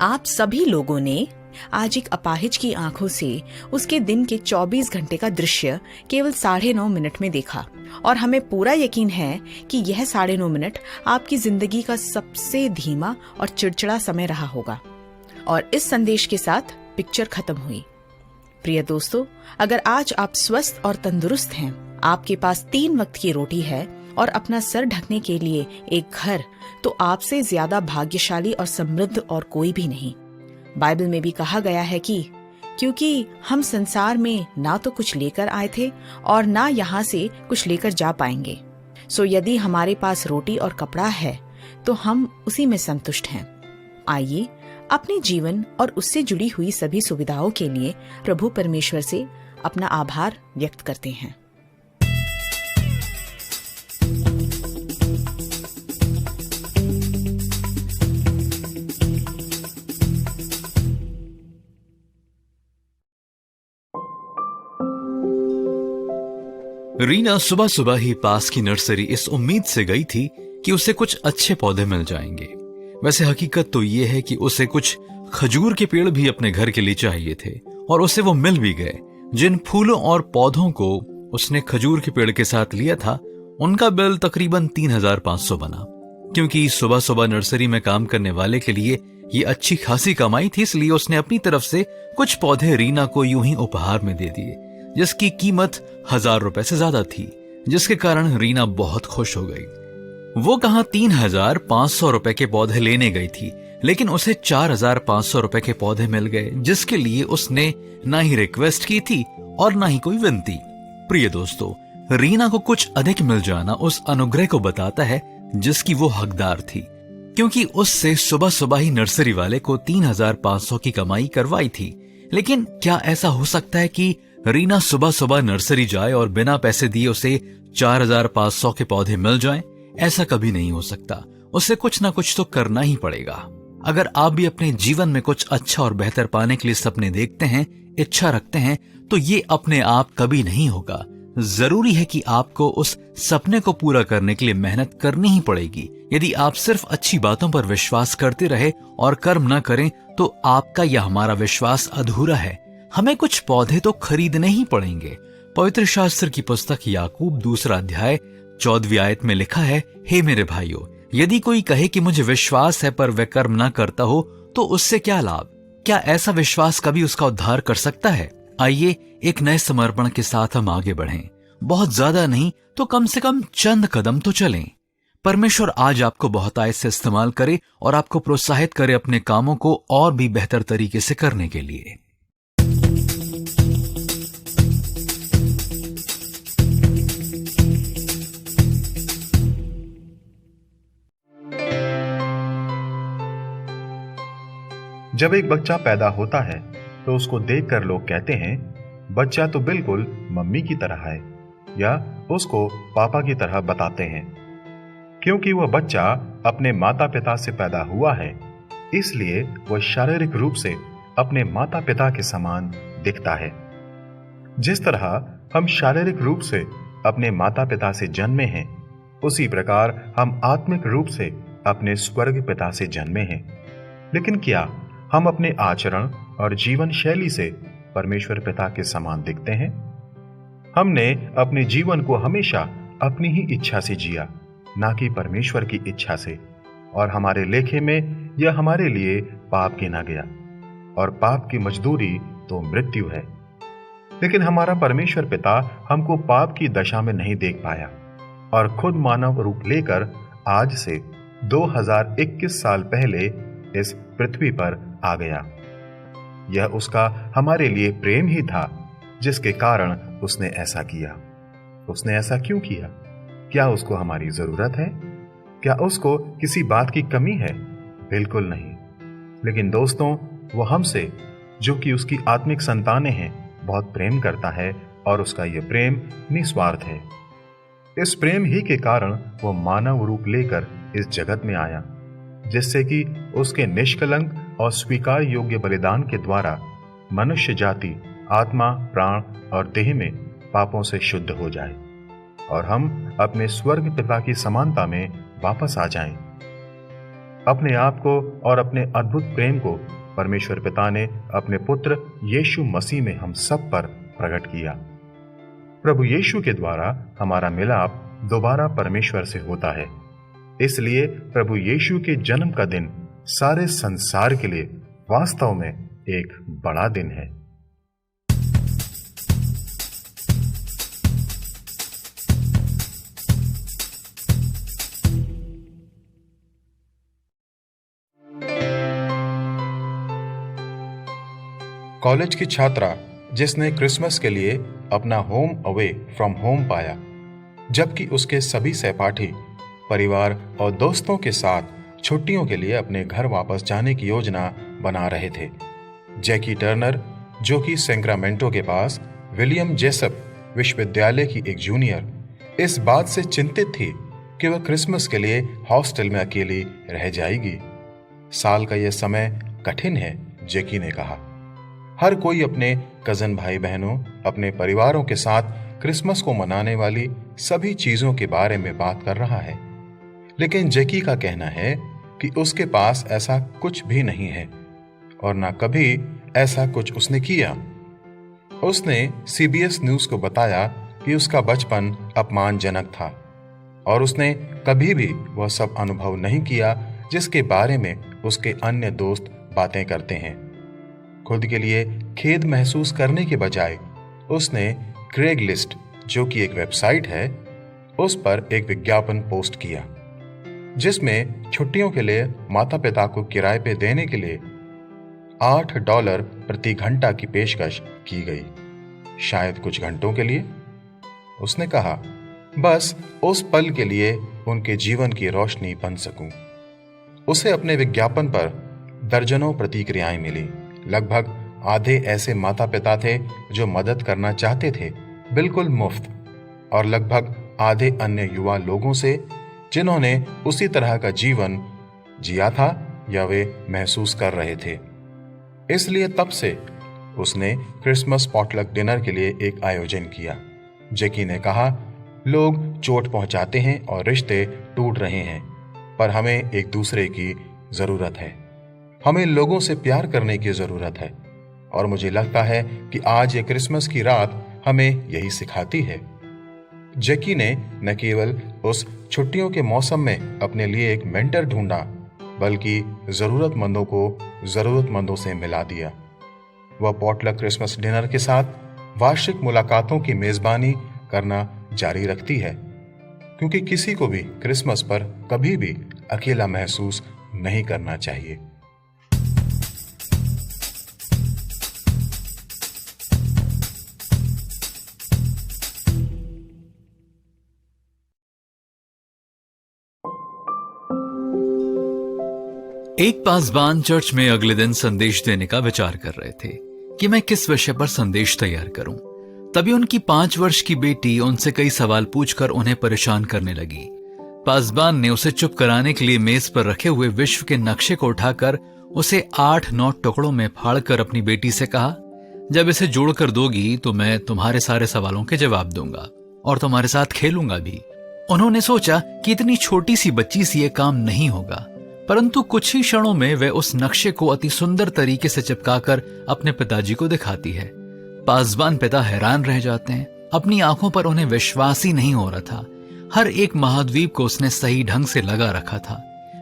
आप सभी लोगों ने आज एक अपाहिज की आंखों से उसके दिन के 24 घंटे का दृश्य केवल 9.5 मिनट में देखा, और हमें पूरा यकीन है कि यह 9.5 मिनट आपकी जिंदगी का सबसे धीमा और चिड़चिड़ा समय रहा होगा। और इस संदेश के साथ पिक्चर खत्म हुई। प्रिय दोस्तों, अगर आज आप स्वस्थ और तंदुरुस्त हैं, आपके पास 3 वक्त की रोटी है और अपना सर ढकने के लिए एक घर, तो आपसे ज्यादा भाग्यशाली और समृद्ध और कोई भी नहीं। बाइबल में भी कहा गया है कि क्योंकि हम संसार में ना तो कुछ लेकर आए थे और ना यहाँ से कुछ लेकर जा पाएंगे, सो यदि हमारे पास रोटी और कपड़ा है तो हम उसी में संतुष्ट हैं। आइए अपने जीवन और उससे जुड़ी हुई सभी सुविधाओं के लिए प्रभु परमेश्वर से अपना आभार व्यक्त करते हैं। रीना सुबह सुबह ही पास की नर्सरी इस उम्मीद से गई थी कि उसे कुछ अच्छे पौधे मिल जाएंगे। वैसे हकीकत तो ये है कि उसे कुछ खजूर के पेड़ भी अपने घर के लिए चाहिए थे, और उसे वो मिल भी गए। जिन फूलों और पौधों को उसने खजूर के पेड़ के साथ लिया था, उनका बिल तकरीबन 3,500 बना। क्योंकि सुबह सुबह नर्सरी में काम करने वाले के लिए ये अच्छी खासी कमाई थी, इसलिए उसने अपनी तरफ से कुछ पौधे रीना को यूं ही उपहार में दे दिए, जिसकी कीमत 1,000 रुपए से ज्यादा थी, जिसके कारण रीना बहुत खुश हो गई। वो कहां 3,500 रुपए के पौधे लेने गई थी, लेकिन उसे 4,500 रुपए के पौधे मिल गए, जिसके लिए उसने ना ही रिक्वेस्ट की थी और ना ही कोई विनती। प्रिय दोस्तों, रीना को कुछ अधिक मिल जाना उस अनुग्रह को बताता है जिसकी वो हकदार थी, क्योंकि उससे सुबह सुबह ही नर्सरी वाले को 3,500 की कमाई करवाई थी। लेकिन क्या ऐसा हो सकता है कि रीना सुबह सुबह नर्सरी जाए और बिना पैसे दिए उसे 4,500 के पौधे मिल जाएं? ऐसा कभी नहीं हो सकता। उसे कुछ ना कुछ तो करना ही पड़ेगा। अगर आप भी अपने जीवन में कुछ अच्छा और बेहतर पाने के लिए सपने देखते हैं, इच्छा रखते हैं, तो ये अपने आप कभी नहीं होगा। जरूरी है कि आपको उस सपने को पूरा करने के लिए मेहनत करनी ही पड़ेगी। यदि आप सिर्फ अच्छी बातों पर विश्वास करते रहे और कर्म न करें, तो आपका या हमारा विश्वास अधूरा है। हमें कुछ पौधे तो खरीदने ही पड़ेंगे। पवित्र शास्त्र की पुस्तक याकूब 2 अध्याय 14वीं आयत में लिखा है, हे मेरे भाइयों, यदि कोई कहे कि मुझे विश्वास है पर वह कर्म ना करता हो, तो उससे क्या लाभ? क्या ऐसा विश्वास कभी उसका उद्धार कर सकता है? आइए एक नए समर्पण के साथ हम आगे बढ़ें। बहुत ज्यादा नहीं तो कम से कम चंद कदम तो चलें। परमेश्वर आज आपको बहुतायत से इस्तेमाल करे और आपको प्रोत्साहित करे अपने कामों को और भी बेहतर तरीके से करने के लिए। जब एक बच्चा पैदा होता है तो उसको देखकर लोग कहते हैं, बच्चा तो बिल्कुल मम्मी की तरह है, या उसको पापा की तरह बताते हैं। क्योंकि वह बच्चा अपने माता पिता से पैदा हुआ है, इसलिए वह शारीरिक रूप से अपने माता पिता के समान दिखता है। जिस तरह हम शारीरिक रूप से अपने माता पिता से जन्मे हैं, उसी प्रकार हम आत्मिक रूप से अपने स्वर्ग पिता से जन्मे हैं। लेकिन क्या हम अपने आचरण और जीवन शैली से परमेश्वर पिता के समान दिखते हैं? हमने अपने जीवन को हमेशा अपनी ही इच्छा से जिया, ना कि परमेश्वर की इच्छा से, और हमारे लेखे में यह हमारे लिए पाप गिना गया, और पाप की मजदूरी तो मृत्यु है। लेकिन हमारा परमेश्वर पिता हमको पाप की दशा में नहीं देख पाया और खुद मानव रूप लेकर आज से 2021 साल पहले इस पृथ्वी पर आ गया। यह उसका हमारे लिए प्रेम ही था जिसके कारण उसने ऐसा किया। उसने ऐसा क्यों किया? क्या उसको हमारी जरूरत है? क्या उसको किसी बात की कमी है? बिल्कुल नहीं। लेकिन दोस्तों, वो हमसे, जो कि उसकी आत्मिक संतानें हैं, बहुत प्रेम करता है और उसका यह प्रेम निस्वार्थ है। इस प्रेम ही के कारण वो मानव रूप लेकर इस जगत में आया, जिससे कि उसके निष्कलंक और स्वीकार योग्य बलिदान के द्वारा मनुष्य जाति आत्मा, प्राण और देह में पापों से शुद्ध हो जाए और हम अपने स्वर्ग पिता की समानता में वापस आ जाएं। अपने आप को और अपने अद्भुत प्रेम को परमेश्वर पिता ने अपने पुत्र यीशु मसीह में हम सब पर प्रकट किया। प्रभु यीशु के द्वारा हमारा मिलाप दोबारा परमेश्वर से होता है। इसलिए प्रभु यीशु के जन्म का दिन सारे संसार के लिए वास्तव में एक बड़ा दिन है। कॉलेज की छात्रा जिसने क्रिसमस के लिए अपना होम अवे फ्रॉम होम पाया, जबकि उसके सभी सहपाठी परिवार और दोस्तों के साथ छुट्टियों के लिए अपने घर वापस जाने की योजना बना रहे थे। जैकी टर्नर, जो कि सैक्रामेंटो के पास विलियम जेसप विश्वविद्यालय की एक जूनियर, इस बात से चिंतित थी कि वह क्रिसमस के लिए हॉस्टल में अकेली रह जाएगी। साल का यह समय कठिन है, जैकी ने कहा। हर कोई अपने कजन भाई बहनों, अपने परिवारों के साथ क्रिसमस को मनाने वाली सभी चीजों के बारे में बात कर रहा है, लेकिन जैकी का कहना है कि उसके पास ऐसा कुछ भी नहीं है और ना कभी ऐसा कुछ उसने किया। उसने CBS न्यूज को बताया कि उसका बचपन अपमानजनक था और उसने कभी भी वह सब अनुभव नहीं किया जिसके बारे में उसके अन्य दोस्त बातें करते हैं। खुद के लिए खेद महसूस करने के बजाय उसने क्रेगलिस्ट, जो कि एक वेबसाइट है, उस पर एक विज्ञापन पोस्ट किया जिसमें छुट्टियों के लिए माता पिता को किराए पे देने के लिए $8 प्रति घंटा की पेशकश की गई। शायद कुछ घंटों के लिए, उसने कहा, बस उस पल के लिए उनके जीवन की रोशनी बन सकूं। उसे अपने विज्ञापन पर दर्जनों प्रतिक्रियाएं मिली। लगभग आधे ऐसे माता पिता थे जो मदद करना चाहते थे, बिल्कुल मुफ्त, और लगभग आधे अन्य युवा लोगों से जिन्होंने उसी तरह का जीवन जिया था या वे महसूस कर रहे थे। इसलिए तब से उसने क्रिसमस पॉटलक डिनर के लिए एक आयोजन किया। जैकी ने कहा, लोग चोट पहुंचाते हैं और रिश्ते टूट रहे हैं, पर हमें एक दूसरे की जरूरत है। हमें लोगों से प्यार करने की जरूरत है और मुझे लगता है कि आज ये क्रिसमस की रात हमें यही सिखाती है। जैकी ने न केवल उस छुट्टियों के मौसम में अपने लिए एक मेंटर ढूंढा, बल्कि जरूरतमंदों को जरूरतमंदों से मिला दिया। वह पॉटलक क्रिसमस डिनर के साथ वार्षिक मुलाकातों की मेजबानी करना जारी रखती है, क्योंकि किसी को भी क्रिसमस पर कभी भी अकेला महसूस नहीं करना चाहिए। एक पासबान चर्च में अगले दिन संदेश देने का विचार कर रहे थे कि मैं किस विषय पर संदेश तैयार करूं। तभी उनकी 5 वर्ष की बेटी उनसे कई सवाल पूछकर उन्हें परेशान करने लगी। पासबान ने उसे चुप कराने के लिए मेज पर रखे हुए विश्व के नक्शे को उठाकर उसे 8-9 टुकड़ों में फाड़कर अपनी बेटी से कहा, जब इसे जोड़कर दोगी तो मैं तुम्हारे सारे सवालों के जवाब दूंगा और तुम्हारे साथ खेलूंगा भी। उन्होंने सोचा कि इतनी छोटी सी बच्ची से यह काम नहीं होगा, परंतु कुछ ही क्षणों में वह उस नक्शे को अति सुंदर तरीके से चिपकाकर अपने पिताजी को दिखाती है। पासबान पिता हैरान रह जाते हैं। अपनी आंखों पर उन्हें विश्वास ही नहीं हो रहा था। हर एक महाद्वीप को उसने सही ढंग से लगा रखा था।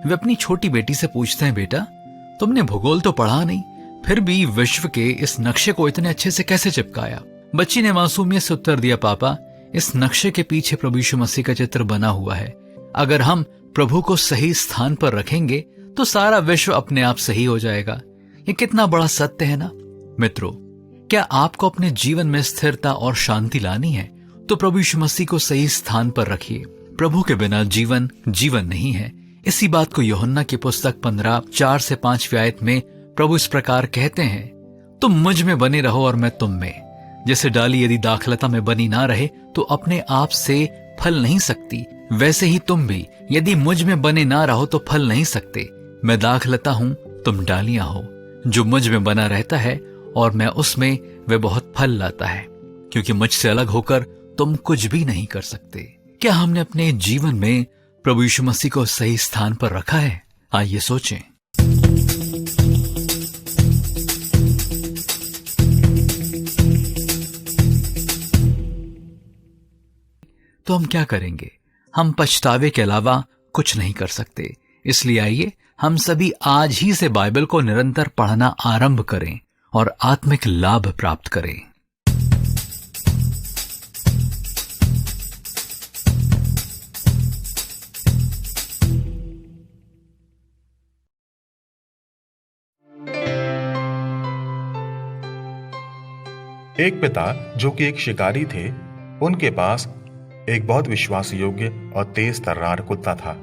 वे अपनी छोटी बेटी से पूछते हैं, बेटा तुमने भूगोल तो पढ़ा नहीं, फिर भी विश्व के इस नक्शे को इतने अच्छे से कैसे चिपकाया? बच्ची ने मासूमियत से उत्तर दिया, पापा इस नक्शे के पीछे प्रभु यीशु मसीह का चित्र बना हुआ है। अगर हम प्रभु को सही स्थान पर रखेंगे तो सारा विश्व अपने आप सही हो जाएगा। ये कितना बड़ा सत्य है ना मित्रों। क्या आपको अपने जीवन में स्थिरता और शांति लानी है तो प्रभु यीशु मसीह को सही स्थान पर रखिए। प्रभु के बिना जीवन जीवन नहीं है। इसी बात को यूहन्ना की पुस्तक 15:4-5 आयत में प्रभु इस प्रकार कहते हैं, तुम मुझ में बने रहो और मैं तुम में। जैसे डाली यदि दाखलता में बनी ना रहे तो अपने आप से फल नहीं सकती, वैसे ही तुम भी यदि मुझ में बने ना रहो तो फल नहीं सकते। मैं दाखलता हूं, तुम डालियां हो। जो मुझ में बना रहता है और मैं उसमें, वह बहुत फल लाता है, क्योंकि मुझसे अलग होकर तुम कुछ भी नहीं कर सकते। क्या हमने अपने जीवन में प्रभु यीशु मसीह को सही स्थान पर रखा है? आइए सोचें। तो हम क्या करेंगे? हम पछतावे के अलावा कुछ नहीं कर सकते। इसलिए आइए हम सभी आज ही से बाइबल को निरंतर पढ़ना आरंभ करें और आत्मिक लाभ प्राप्त करें। एक पिता जो कि एक शिकारी थे, उनके पास एक बहुत विश्वास योग्य और तेज तर्रार कुत्ता था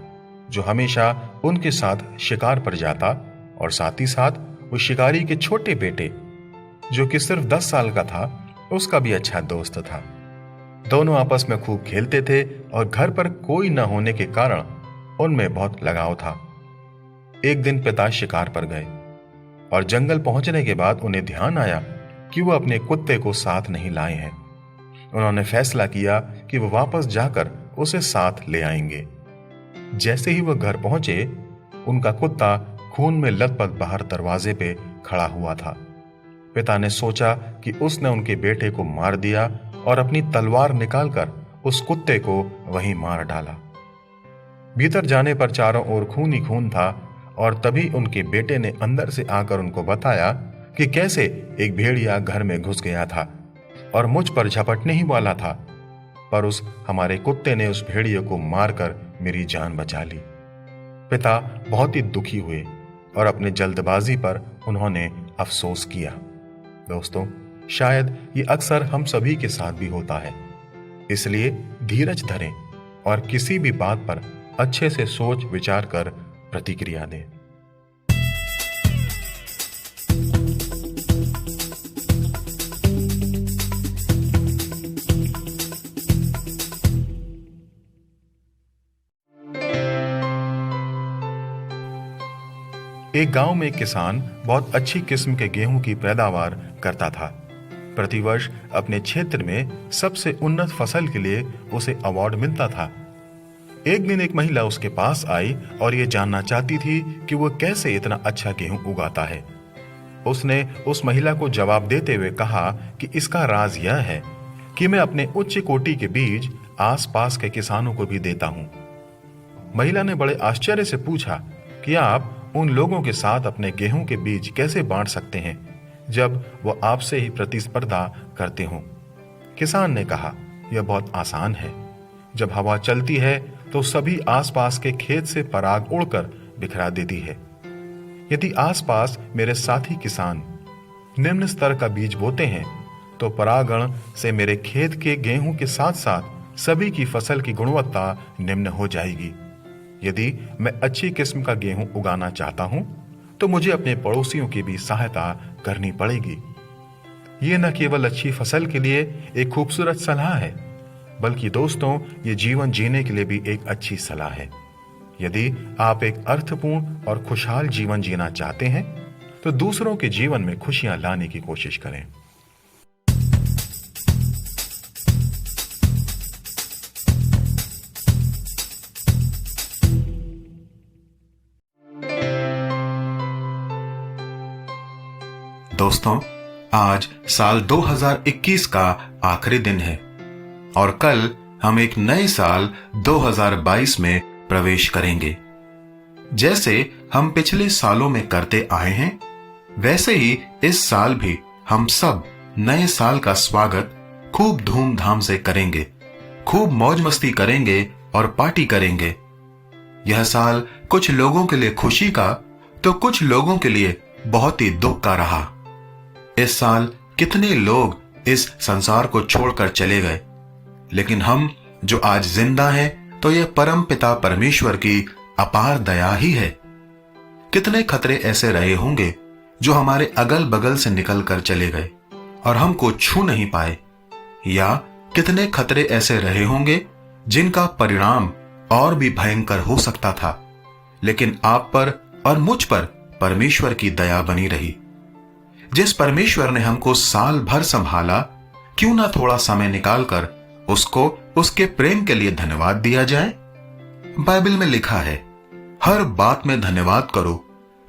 जो हमेशा उनके साथ शिकार पर जाता और साथ ही साथ उस शिकारी के छोटे बेटे जो कि सिर्फ 10 साल का था, उसका भी अच्छा दोस्त था। दोनों आपस में खूब खेलते थे और घर पर कोई न होने के कारण उनमें बहुत लगाव था। एक दिन पिता शिकार पर गए और जंगल पहुंचने के बाद उन्हें ध्यान आया कि वो अपने कुत्ते को साथ नहीं लाए हैं। उन्होंने फैसला किया कि वो वापस जाकर उसे साथ ले आएंगे। जैसे ही वह घर पहुंचे, उनका कुत्ता खून में लथपथ बाहर दरवाजे पे खड़ा हुआ था। पिता ने सोचा कि उसने उनके बेटे को मार दिया और अपनी तलवार निकालकर उस कुत्ते को वहीं मार डाला। भीतर जाने पर चारों ओर खून ही खून था और तभी उनके बेटे ने अंदर से आकर उनको बताया कि कैसे एक भेड़िया घर में घुस गया था और मुझ पर झपटने ही वाला था, पर उस हमारे कुत्ते ने उस भेड़िए को मारकर मेरी जान बचा ली। पिता बहुत ही दुखी हुए और अपने जल्दबाजी पर उन्होंने अफसोस किया। दोस्तों, शायद ये अक्सर हम सभी के साथ भी होता है। इसलिए धीरज धरें और किसी भी बात पर अच्छे से सोच विचार कर प्रतिक्रिया दें। एक गांव में एक किसान बहुत अच्छी किस्म के गेहूं की पैदावार करता था। प्रतिवर्ष अपने क्षेत्र में सबसे उन्नत फसल के लिए उसे अवार्ड मिलता था। एक दिन एक महिला उसके पास आई और ये जानना चाहती थी कि वो कैसे इतना अच्छा गेहूं उगाता है। उसने उस महिला को जवाब देते हुए कहा कि इसका राज यह है कि मैं अपने उच्च कोटि के बीज आसपास के किसानों को भी देता हूं। महिला ने बड़े आश्चर्य से पूछा कि आप उन लोगों के साथ अपने गेहूं के बीज कैसे बांट सकते हैं जब वो आपसे ही प्रतिस्पर्धा करते हों। किसान ने कहा, यह बहुत आसान है। जब हवा चलती है तो सभी आसपास के खेत से पराग उड़कर बिखरा देती है। यदि आसपास मेरे साथी किसान निम्न स्तर का बीज बोते हैं तो परागण से मेरे खेत के गेहूं के साथ साथ सभी की फसल की गुणवत्ता निम्न हो जाएगी। यदि मैं अच्छी किस्म का गेहूं उगाना चाहता हूं तो मुझे अपने पड़ोसियों की भी सहायता करनी पड़ेगी। ये न केवल अच्छी फसल के लिए एक खूबसूरत सलाह है, बल्कि दोस्तों, ये जीवन जीने के लिए भी एक अच्छी सलाह है। यदि आप एक अर्थपूर्ण और खुशहाल जीवन जीना चाहते हैं तो दूसरों के जीवन में खुशियां लाने की कोशिश करें। दोस्तों, आज साल 2021 का आखिरी दिन है और कल हम एक नए साल 2022 में प्रवेश करेंगे। जैसे हम पिछले सालों में करते आए हैं, वैसे ही इस साल भी हम सब नए साल का स्वागत खूब धूमधाम से करेंगे, खूब मौज मस्ती करेंगे और पार्टी करेंगे। यह साल कुछ लोगों के लिए खुशी का तो कुछ लोगों के लिए बहुत ही दुख का रहा। इस साल कितने लोग इस संसार को छोड़कर चले गए, लेकिन हम जो आज जिंदा हैं तो यह परम पिता परमेश्वर की अपार दया ही है। कितने खतरे ऐसे रहे होंगे जो हमारे अगल बगल से निकल कर चले गए और हमको छू नहीं पाए, या कितने खतरे ऐसे रहे होंगे जिनका परिणाम और भी भयंकर हो सकता था, लेकिन आप पर और मुझ पर परमेश्वर की दया बनी रही। जिस परमेश्वर ने हमको साल भर संभाला, क्यों ना थोड़ा समय निकालकर उसको उसके प्रेम के लिए धन्यवाद दिया जाए। बाइबल में लिखा है, हर बात में धन्यवाद करो,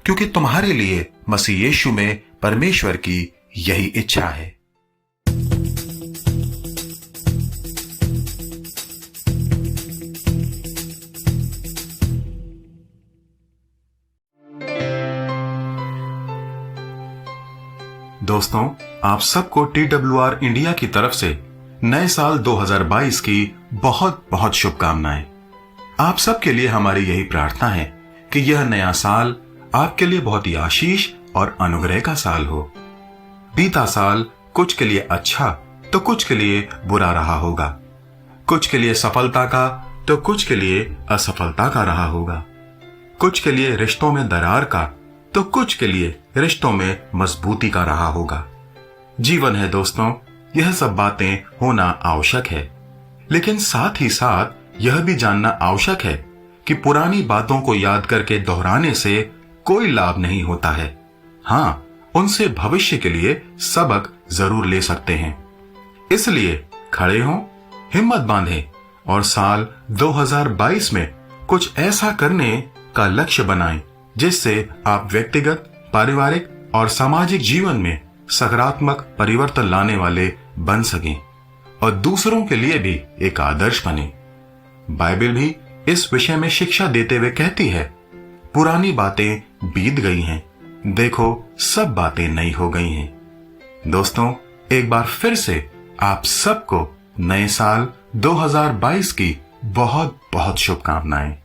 क्योंकि तुम्हारे लिए मसीह यीशु में परमेश्वर की यही इच्छा है। दोस्तों, आप सबको TWR इंडिया की तरफ से नए साल 2022 की बहुत बहुत शुभकामनाएं। आप सबके लिए हमारी यही प्रार्थना है कि यह नया साल आपके लिए बहुत ही आशीष और अनुग्रह का साल हो। बीता साल कुछ के लिए अच्छा तो कुछ के लिए बुरा रहा होगा, कुछ के लिए सफलता का तो कुछ के लिए असफलता का रहा होगा, कुछ के लिए रिश्तों में दरार का तो कुछ के लिए रिश्तों में मजबूती का रहा होगा। जीवन है दोस्तों, यह सब बातें होना आवश्यक है, लेकिन साथ ही साथ यह भी जानना आवश्यक है कि पुरानी बातों को याद करके दोहराने से कोई लाभ नहीं होता है। हाँ, उनसे भविष्य के लिए सबक जरूर ले सकते हैं। इसलिए खड़े हों, हिम्मत बांधें और साल 2022 में कुछ ऐसा करने का लक्ष्य बनाएं जिससे आप व्यक्तिगत, पारिवारिक और सामाजिक जीवन में सकारात्मक परिवर्तन लाने वाले बन सकें और दूसरों के लिए भी एक आदर्श बने। बाइबल भी इस विषय में शिक्षा देते हुए कहती है, पुरानी बातें बीत गई हैं, देखो सब बातें नई हो गई हैं। दोस्तों, एक बार फिर से आप सबको नए साल 2022 की बहुत बहुत शुभकामनाएं।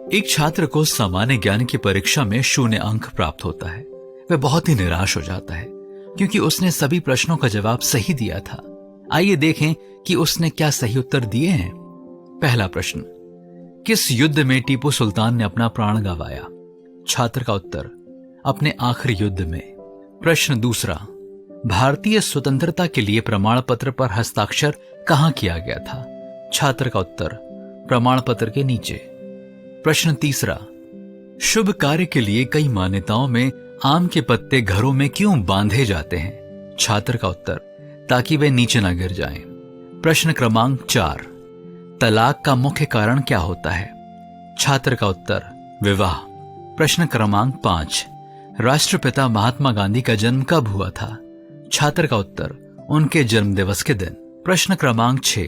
एक छात्र को सामान्य ज्ञान की परीक्षा में 0 अंक प्राप्त होता है। वह बहुत ही निराश हो जाता है क्योंकि उसने सभी प्रश्नों का जवाब सही दिया था। आइए देखें कि उसने क्या सही उत्तर दिए हैं। पहला प्रश्न, किस युद्ध में टीपू सुल्तान ने अपना प्राण गंवाया? छात्र का उत्तर, अपने आखिरी युद्ध में। प्रश्न दूसरा, भारतीय स्वतंत्रता के लिए प्रमाण पत्र पर हस्ताक्षर कहां किया गया था? छात्र का उत्तर, प्रमाण पत्र के नीचे। प्रश्न तीसरा, शुभ कार्य के लिए कई मान्यताओं में आम के पत्ते घरों में क्यों बांधे जाते हैं? छात्र का उत्तर, ताकि वे नीचे न गिर जाएं। प्रश्न क्रमांक 4, तलाक का मुख्य कारण क्या होता है? छात्र का उत्तर, विवाह। प्रश्न क्रमांक 5, राष्ट्रपिता महात्मा गांधी का जन्म कब हुआ था? छात्र का उत्तर, उनके जन्म दिवस के दिन। प्रश्न क्रमांक 6,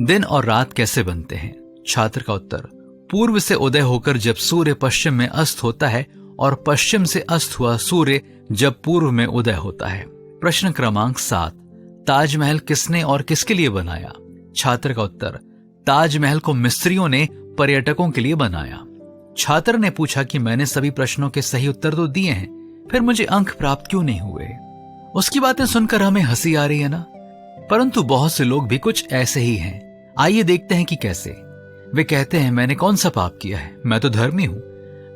दिन और रात कैसे बनते हैं? छात्र का उत्तर, पूर्व से उदय होकर जब सूर्य पश्चिम में अस्त होता है और पश्चिम से अस्त हुआ सूर्य जब पूर्व में उदय होता है। प्रश्न क्रमांक 7, ताजमहल किसने और किसके लिए बनाया? छात्र का उत्तर, ताजमहल को मिस्त्रियों ने पर्यटकों के लिए बनाया। छात्र ने पूछा कि मैंने सभी प्रश्नों के सही उत्तर तो दिए हैं, फिर मुझे अंक प्राप्त क्यों नहीं हुए? उसकी बातें सुनकर हमें हंसी आ रही है ना, परंतु बहुत से लोग भी कुछ ऐसे ही हैं। आइए देखते हैं कि कैसे। वे कहते हैं, मैंने कौन सा पाप किया है, मैं तो धर्मी हूं,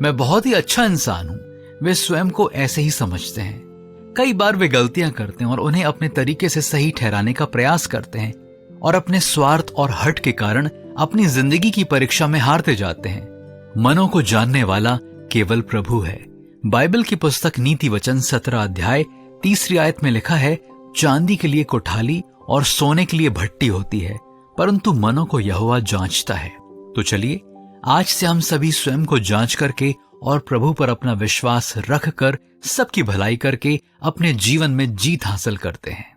मैं बहुत ही अच्छा इंसान हूं। वे स्वयं को ऐसे ही समझते हैं। कई बार वे गलतियां करते हैं और उन्हें अपने तरीके से सही ठहराने का प्रयास करते हैं और अपने स्वार्थ और हट के कारण अपनी जिंदगी की परीक्षा में हारते जाते हैं। मनों को जानने वाला केवल प्रभु है। बाइबल की पुस्तक नीति वचन 17 अध्याय 3 आयत में लिखा है, चांदी के लिए कोठाली और सोने के लिए भट्टी होती है, परंतु मनों को यहोवा जांचता है। तो चलिए आज से हम सभी स्वयं को जांच करके और प्रभु पर अपना विश्वास रखकर सबकी भलाई करके अपने जीवन में जीत हासिल करते हैं।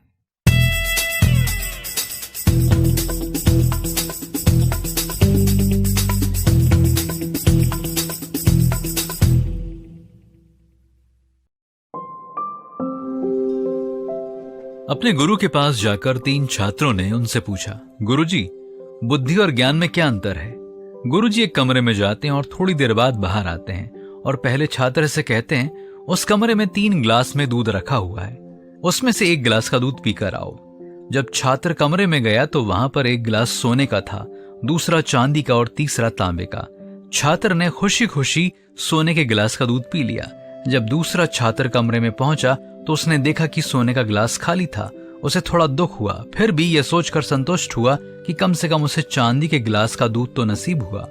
अपने गुरु के पास जाकर 3 छात्रों ने उनसे पूछा, गुरुजी, बुद्धि और ज्ञान में क्या अंतर है? गुरुजी एक कमरे में जाते हैं और थोड़ी देर बाद बाहर आते हैं और पहले छात्र से कहते हैं, उस कमरे में 3 गिलास में दूध रखा हुआ है, उसमें से 1 गिलास का दूध पीकर आओ। जब छात्र कमरे में गया तो वहां पर 1 गिलास सोने का था, दूसरा चांदी का और तीसरा तांबे का। छात्र ने खुशी खुशी सोने के गिलास का दूध पी लिया। जब दूसरा छात्र कमरे में पहुंचा तो उसने देखा कि सोने का गिलास खाली था। उसे थोड़ा दुख हुआ, फिर भी यह सोचकर संतुष्ट हुआ कि कम से कम उसे चांदी के गिलास का दूध तो नसीब हुआ।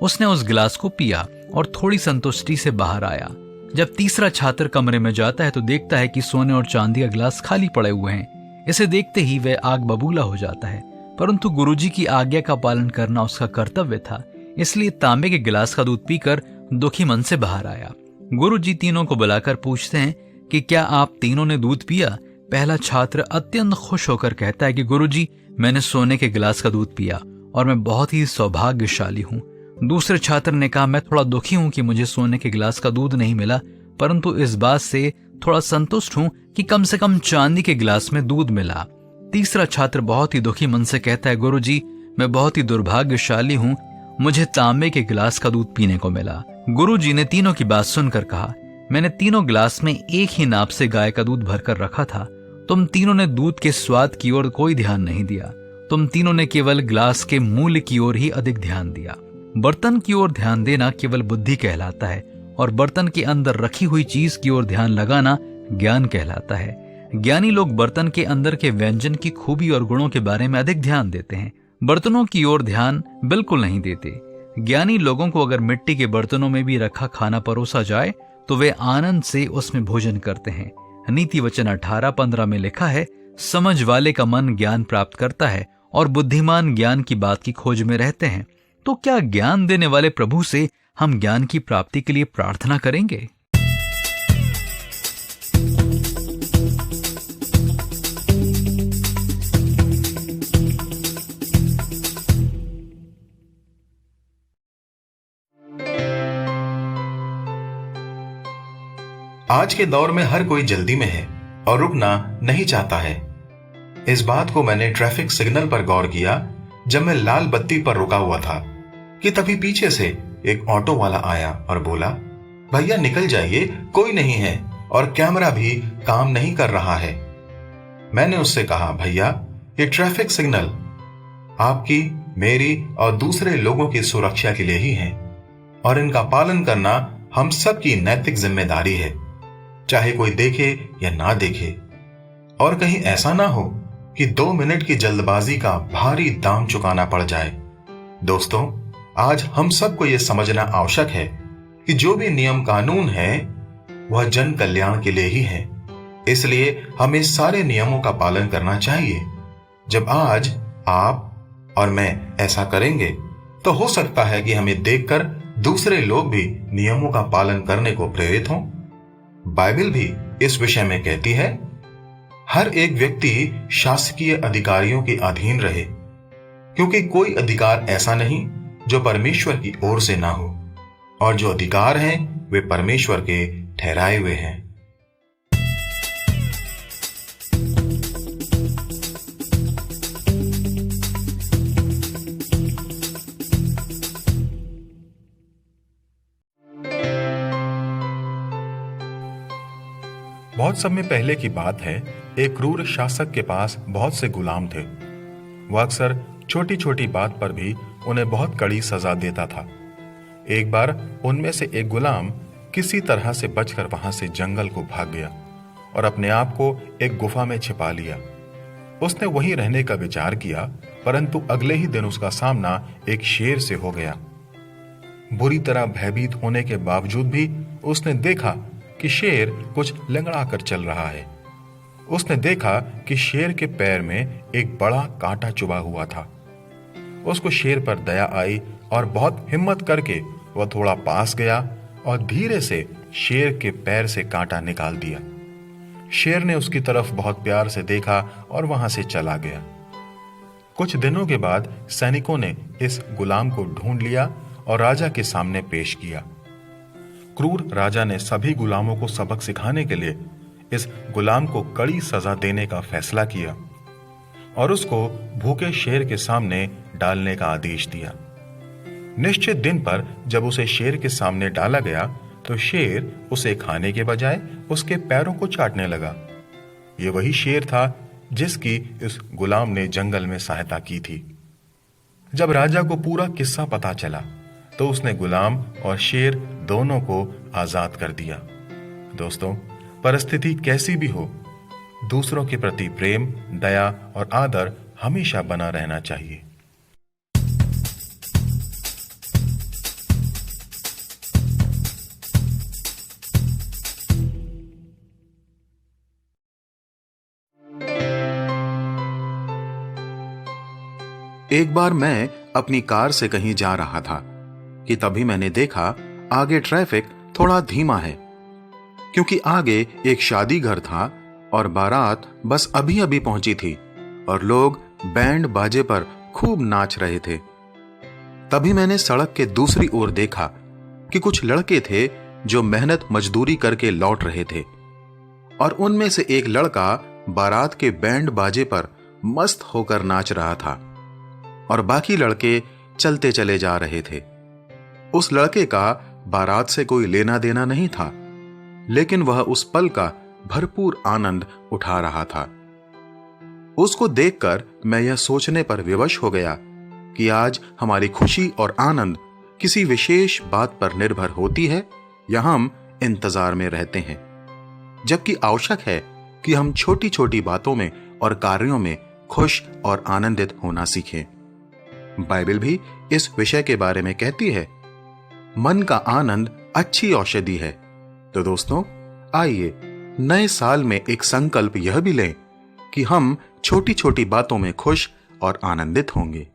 उसने उस गिलास को पिया और थोड़ी संतुष्टि से बाहर आया। जब तीसरा छात्र कमरे में जाता है तो देखता है कि सोने और चांदी का गिलास खाली पड़े हुए हैं। इसे देखते ही वह आग बबूला हो जाता है, परंतु गुरुजी की आज्ञा का पालन करना उसका कर्तव्य था, इसलिए तांबे के गिलास का दूध पीकर दुखी मन से बाहर आया। गुरुजी तीनों को बुलाकर पूछते हैं कि क्या आप तीनों ने दूध पिया? पहला छात्र अत्यंत खुश होकर कहता है कि गुरुजी, मैंने सोने के गिलास का दूध पिया और मैं बहुत ही सौभाग्यशाली हूँ। दूसरे छात्र ने कहा, मैं थोड़ा दुखी हूं कि मुझे सोने के गिलास का दूध नहीं मिला, परंतु इस बात से थोड़ा संतुष्ट हूं कि कम से कम चांदी के गिलास में दूध मिला। तीसरा छात्र बहुत ही दुखी मन से कहता है, गुरुजी, मैं बहुत ही दुर्भाग्यशाली हूं, मुझे तांबे के गिलास का दूध पीने को मिला। गुरुजी ने तीनों की बात सुनकर कहा, मैंने तीनों गिलास में एक ही नाप से गाय का दूध भरकर रखा था। तुम तीनों ने दूध के स्वाद की ओर कोई ध्यान नहीं दिया। तुम तीनों ने केवल गिलास के मूल्य की ओर ही अधिक ध्यान दिया। बर्तन की ओर ध्यान देना केवल बुद्धि कहलाता है और बर्तन के अंदर रखी हुई चीज की ओर ध्यान लगाना ज्ञान कहलाता है। ज्ञानी लोग बर्तन के अंदर के व्यंजन की खूबी और गुणों के बारे में अधिक ध्यान देते हैं, बर्तनों की ओर ध्यान बिल्कुल नहीं देते। ज्ञानी लोगों को अगर मिट्टी के बर्तनों में भी रखा खाना परोसा जाए तो वे आनंद से उसमें भोजन करते हैं। नीति वचन 18:15 में लिखा है, समझ वाले का मन ज्ञान प्राप्त करता है और बुद्धिमान ज्ञान की बात की खोज में रहते हैं। तो क्या ज्ञान देने वाले प्रभु से हम ज्ञान की प्राप्ति के लिए प्रार्थना करेंगे? आज के दौर में हर कोई जल्दी में है और रुकना नहीं चाहता है। इस बात को मैंने ट्रैफिक सिग्नल पर गौर किया जब मैं लाल बत्ती पर रुका हुआ था कि तभी पीछे से एक ऑटो वाला आया और बोला, भैया निकल जाइए, कोई नहीं है और कैमरा भी काम नहीं कर रहा है। मैंने उससे कहा, भैया ये ट्रैफिक सिग्नल आपकी, मेरी और दूसरे लोगों की सुरक्षा के लिए ही है और इनका पालन करना हम सब की नैतिक जिम्मेदारी है, चाहे कोई देखे या ना देखे। और कहीं ऐसा ना हो कि 2 मिनट की जल्दबाजी का भारी दाम चुकाना पड़ जाए। दोस्तों, आज हम सबको यह समझना आवश्यक है कि जो भी नियम कानून है वह जन कल्याण के लिए ही है, इसलिए हमें सारे नियमों का पालन करना चाहिए। जब आज आप और मैं ऐसा करेंगे तो हो सकता है कि हमें देखकर दूसरे लोग भी नियमों का पालन करने को प्रेरित हों। बाइबल भी इस विषय में कहती है, हर एक व्यक्ति शासकीय अधिकारियों के अधीन रहे, क्योंकि कोई अधिकार ऐसा नहीं जो परमेश्वर की ओर से ना हो, और जो अधिकार हैं वे परमेश्वर के ठहराए हुए हैं। बहुत समय पहले की बात है, एक क्रूर शासक के पास बहुत से गुलाम थे। वह अक्सर छोटी छोटी बात पर भी उन्हें बहुत कड़ी सजा देता था। एक बार उनमें से एक गुलाम किसी तरह से बचकर वहां से जंगल को भाग गया और अपने आप को एक गुफा में छिपा लिया। उसने वहीं रहने का विचार किया, परंतु अगले ही दिन उसका सामना एक शेर से हो गया। बुरी तरह भयभीत होने के बावजूद भी उसने देखा कि शेर कुछ लंगड़ा कर चल रहा है। उसने देखा कि शेर के पैर में एक बड़ा कांटा चुभा हुआ था। उसको शेर पर दया आई और बहुत हिम्मत करके वह थोड़ा पास गया और धीरे से शेर के पैर से कांटा निकाल दिया। शेर ने उसकी तरफ बहुत प्यार से देखा और वहां से चला गया। कुछ दिनों के बाद सैनिकों ने इस गुलाम को ढूंढ लिया और राजा के सामने पेश किया। क्रूर राजा ने सभी गुलामों को सबक सिखाने के लिए इस गुलाम को कड़ी सजा देने का फैसला किया और उसको भूखे शेर के सामने डालने का आदेश दिया। निश्चित दिन पर जब उसे शेर के सामने डाला गया तो शेर उसे खाने के बजाय उसके पैरों को चाटने लगा। ये वही शेर था जिसकी इस गुलाम ने जंगल में सहायता की थी। जब राजा को पूरा किस्सा पता चला तो उसने गुलाम और शेर दोनों को आजाद कर दिया। दोस्तों, परिस्थिति कैसी भी हो, दूसरों के प्रति प्रेम, दया और आदर हमेशा बना रहना चाहिए। एक बार मैं अपनी कार से कहीं जा रहा था कि तभी मैंने देखा आगे ट्रैफिक थोड़ा धीमा है, क्योंकि आगे एक शादी घर था और बारात बस अभी अभी पहुंची थी और लोग बैंड बाजे पर खूब नाच रहे थे। तभी मैंने सड़क के दूसरी ओर देखा कि कुछ लड़के थे जो मेहनत मजदूरी करके लौट रहे थे और उनमें से एक लड़का बारात के बैंड बाजे पर मस्त होकर नाच रहा था और बाकी लड़के चलते चले जा रहे थे। उस लड़के का बारात से कोई लेना देना नहीं था, लेकिन वह उस पल का भरपूर आनंद उठा रहा था। उसको देखकर मैं यह सोचने पर विवश हो गया कि आज हमारी खुशी और आनंद किसी विशेष बात पर निर्भर होती है या हम इंतजार में रहते हैं, जबकि आवश्यक है कि हम छोटी छोटी बातों में और कार्यों में खुश और आनंदित होना सीखें। बाइबल भी इस विषय के बारे में कहती है, मन का आनंद अच्छी औषधि है। तो दोस्तों, आइए नए साल में एक संकल्प यह भी लें कि हम छोटी छोटी बातों में खुश और आनंदित होंगे।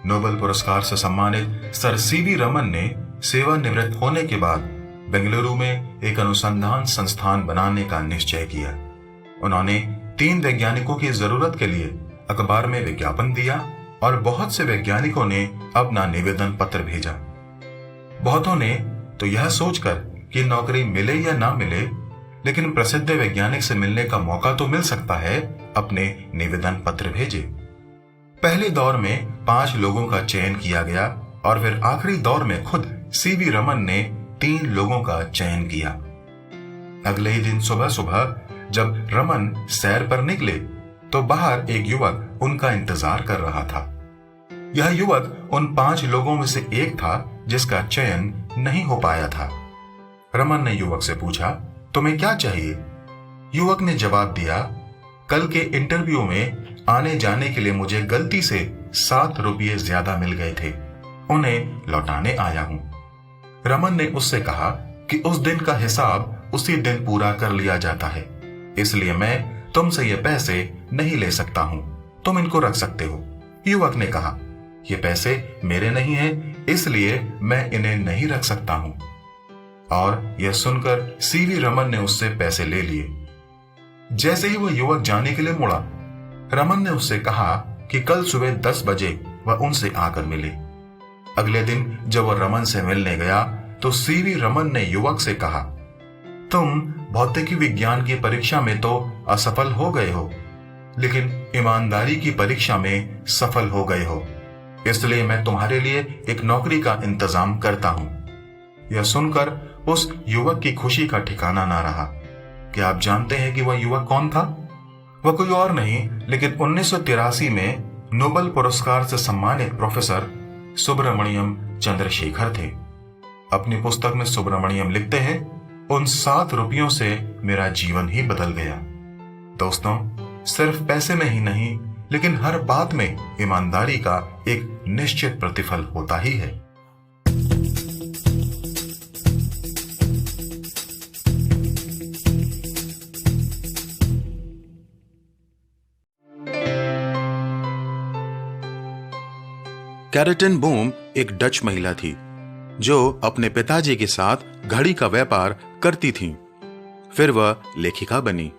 नोबेल पुरस्कार से सम्मानित सर सीवी रमन ने सेवानिवृत्त होने के बाद बेंगलुरु में एक अनुसंधान संस्थान बनाने का निश्चय किया। उन्होंने 3 वैज्ञानिकों की जरूरत के लिए अखबार में विज्ञापन दिया और बहुत से वैज्ञानिकों ने अपना निवेदन पत्र भेजा। बहुतों ने तो यह सोचकर कि नौकरी मिले या ना मिले, लेकिन प्रसिद्ध वैज्ञानिक से मिलने का मौका तो मिल सकता है, अपने निवेदन पत्र भेजे। पहले दौर में 5 लोगों का चयन किया गया और फिर आखिरी दौर में खुद सीवी रमन ने 3 लोगों का चयन किया। अगले ही दिन सुबह सुबह जब रमन सैर पर निकले तो बाहर एक युवक उनका इंतजार कर रहा था। यह युवक उन 5 लोगों में से एक था जिसका चयन नहीं हो पाया था। रमन ने युवक से पूछा, तुम्हें क्या चाहिए? युवक ने जवाब दिया, कल के इंटरव्यू में आने जाने के लिए मुझे गलती से 7 रुपये ज्यादा मिल गए थे, उन्हें लौटाने आया हूं। रमन ने उससे कहा कि उस दिन का हिसाब उसी दिन पूरा कर लिया जाता है, इसलिए मैं तुमसे ये पैसे नहीं ले सकता हूं, तुम इनको रख सकते हो। युवक ने कहा, ये पैसे मेरे नहीं हैं, इसलिए मैं इन्हें नहीं रख सकता हूं। और यह सुनकर सीवी रमन ने उससे पैसे ले लिए। जैसे ही वह युवक जाने के लिए मुड़ा, रमन ने उससे कहा कि कल सुबह 10 बजे वह उनसे आकर मिले। अगले दिन जब वह रमन से मिलने गया तो सीवी रमन ने युवक से कहा, तुम भौतिकी विज्ञान की परीक्षा में तो असफल हो गए हो, लेकिन ईमानदारी की परीक्षा में सफल हो गए हो, इसलिए मैं तुम्हारे लिए एक नौकरी का इंतजाम करता हूं। यह सुनकर उस युवक की खुशी का ठिकाना ना रहा। क्या आप जानते हैं कि वह युवक कौन था? वह कोई और नहीं लेकिन 1983 में नोबेल पुरस्कार से सम्मानित प्रोफेसर सुब्रमण्यम चंद्रशेखर थे। अपनी पुस्तक में सुब्रमण्यम लिखते हैं, उन 7 रुपयों से मेरा जीवन ही बदल गया। दोस्तों, सिर्फ पैसे में ही नहीं लेकिन हर बात में ईमानदारी का एक निश्चित प्रतिफल होता ही है। कैरेटिन बूम एक डच महिला थी जो अपने पिताजी के साथ घड़ी का व्यापार करती थी। फिर वह लेखिका बनी।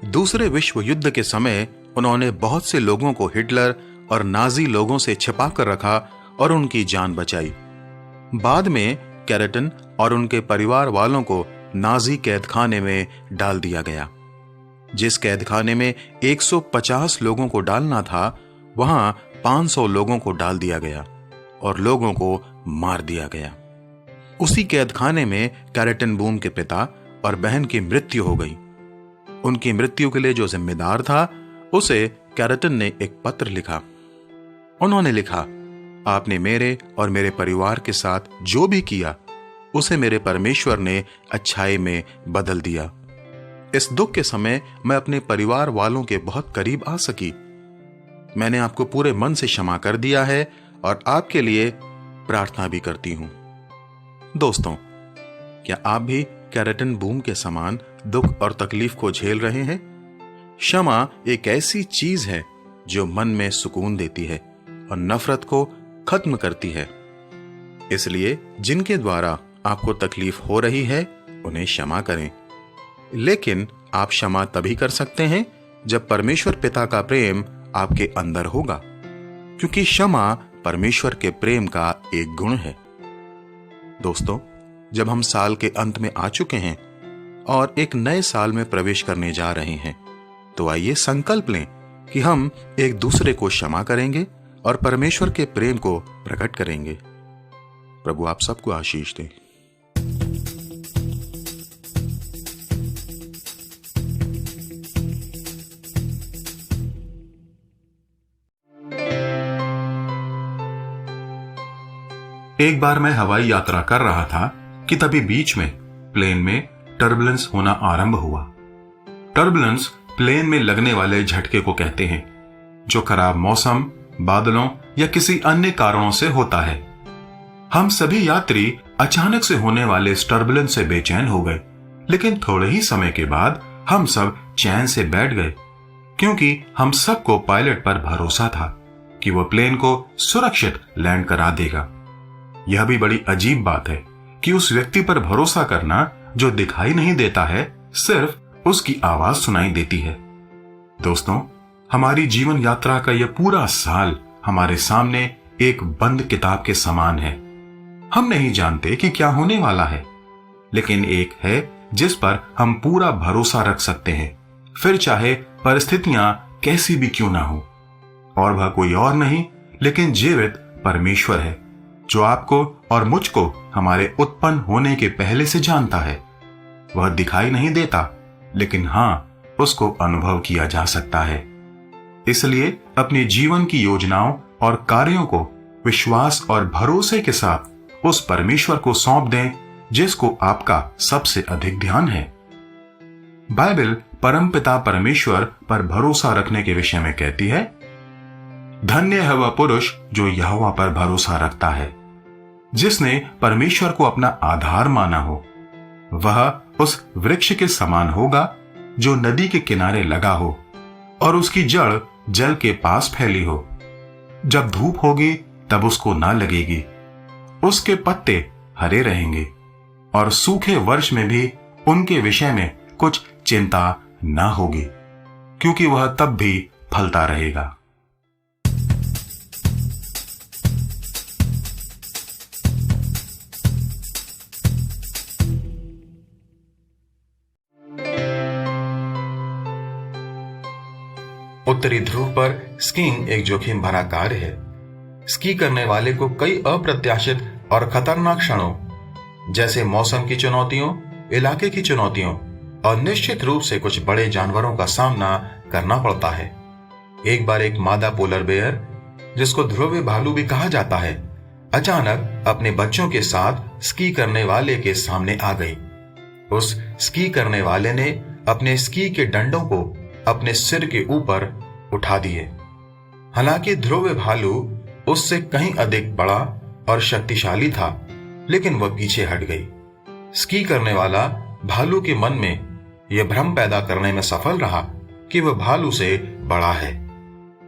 दूसरे विश्व युद्ध के समय उन्होंने बहुत से लोगों को हिटलर और नाजी लोगों से छिपा कर रखा और उनकी जान बचाई। बाद में कैरेटन और उनके परिवार वालों को नाजी कैदखाने में डाल दिया गया। जिस कैदखाने में 150 लोगों को डालना था, वहां 500 लोगों को डाल दिया गया और लोगों को मार दिया गया। उसी कैदखाने में कैरेटन बूम के पिता और बहन की मृत्यु हो गई। उनकी मृत्यु के लिए जो जिम्मेदार था, उसे कैरेटन ने एक पत्र लिखा। उन्होंने लिखा, आपने मेरे और मेरे परिवार के साथ जो भी किया, उसे मेरे परमेश्वर ने अच्छाई में बदल दिया। इस दुख के समय मैं अपने परिवार वालों के बहुत करीब आ सकी। मैंने आपको पूरे मन से क्षमा कर दिया है और आपके लिए प्रार्थना भी करती हूं। दोस्तों, क्या आप भी कैरेटन बूम के समान दुख और तकलीफ को झेल रहे हैं? क्षमा एक ऐसी चीज है जो मन में सुकून देती है और नफरत को खत्म करती है। इसलिए जिनके द्वारा आपको तकलीफ हो रही है, उन्हें क्षमा करें। लेकिन आप क्षमा तभी कर सकते हैं जब परमेश्वर पिता का प्रेम आपके अंदर होगा, क्योंकि क्षमा परमेश्वर के प्रेम का एक गुण है। दोस्तों, जब हम साल के अंत में आ चुके हैं और एक नए साल में प्रवेश करने जा रहे हैं, तो आइए संकल्प लें कि हम एक दूसरे को क्षमा करेंगे और परमेश्वर के प्रेम को प्रकट करेंगे। प्रभु आप सबको आशीष दे। एक बार मैं हवाई यात्रा कर रहा था कि तभी बीच में प्लेन में टर्बुलेंस होना आरंभ हुआ। टर्बुलेंस प्लेन में लगने वाले झटके को कहते हैं, जो खराब मौसम, बादलों या किसी अन्य कारणों से होता है। हम सभी यात्री अचानक से होने वाले इस टर्बुलेंस से बेचैन हो गए, लेकिन थोड़े ही समय के बाद हम सब चैन से बैठ गए, क्योंकि हम सबको पायलट पर भरोसा था कि वह प्लेन को सुरक्षित लैंड करा देगा। यह भी बड़ी अजीब बात है कि उस व्यक्ति पर भरोसा करना जो दिखाई नहीं देता है, सिर्फ उसकी आवाज सुनाई देती है। दोस्तों, हमारी जीवन यात्रा का यह पूरा साल हमारे सामने एक बंद किताब के समान है। हम नहीं जानते कि क्या होने वाला है, लेकिन एक है जिस पर हम पूरा भरोसा रख सकते हैं, फिर चाहे परिस्थितियां कैसी भी क्यों ना हो। और वह कोई और नहीं लेकिन जीवित परमेश्वर है, जो आपको और मुझको हमारे उत्पन्न होने के पहले से जानता है। वह दिखाई नहीं देता, लेकिन हां, उसको अनुभव किया जा सकता है। इसलिए अपने जीवन की योजनाओं और कार्यों को विश्वास और भरोसे के साथ उस परमेश्वर को सौंप दें जिसको आपका सबसे अधिक ध्यान है। बाइबल परमपिता परमेश्वर पर भरोसा रखने के विषय में कहती है, धन्य है वह पुरुष जो यहोवा पर भरोसा रखता है, जिसने परमेश्वर को अपना आधार माना हो। वह उस वृक्ष के समान होगा जो नदी के किनारे लगा हो और उसकी जड़ जल के पास फैली हो। जब धूप होगी तब उसको ना लगेगी, उसके पत्ते हरे रहेंगे और सूखे वर्ष में भी उनके विषय में कुछ चिंता ना होगी, क्योंकि वह तब भी फलता रहेगा। उत्तरी ध्रुव पर स्कीइंग एक जोखिम भरा कार्य है। स्की करने वाले को कई अप्रत्याशित और खतरनाक क्षणों, जैसे मौसम की चुनौतियों, इलाके की चुनौतियों और निश्चित रूप से कुछ बड़े जानवरों का सामना करना पड़ता है। एक बार एक मादा पोलर बेयर, जिसको ध्रुवीय भालू भी कहा जाता है, अचानक अपने बच्चों के साथ स्की करने वाले के सामने आ गई। उस स्की करने वाले ने अपने स्की के डंडों को अपने सिर के ऊपर उठा दिए। हालांकि ध्रुवीय भालू उससे कहीं अधिक बड़ा और शक्तिशाली था, लेकिन वह पीछे हट गई। स्की करने वाला भालू के मन में यह भ्रम पैदा करने में सफल रहा कि वह भालू से बड़ा है।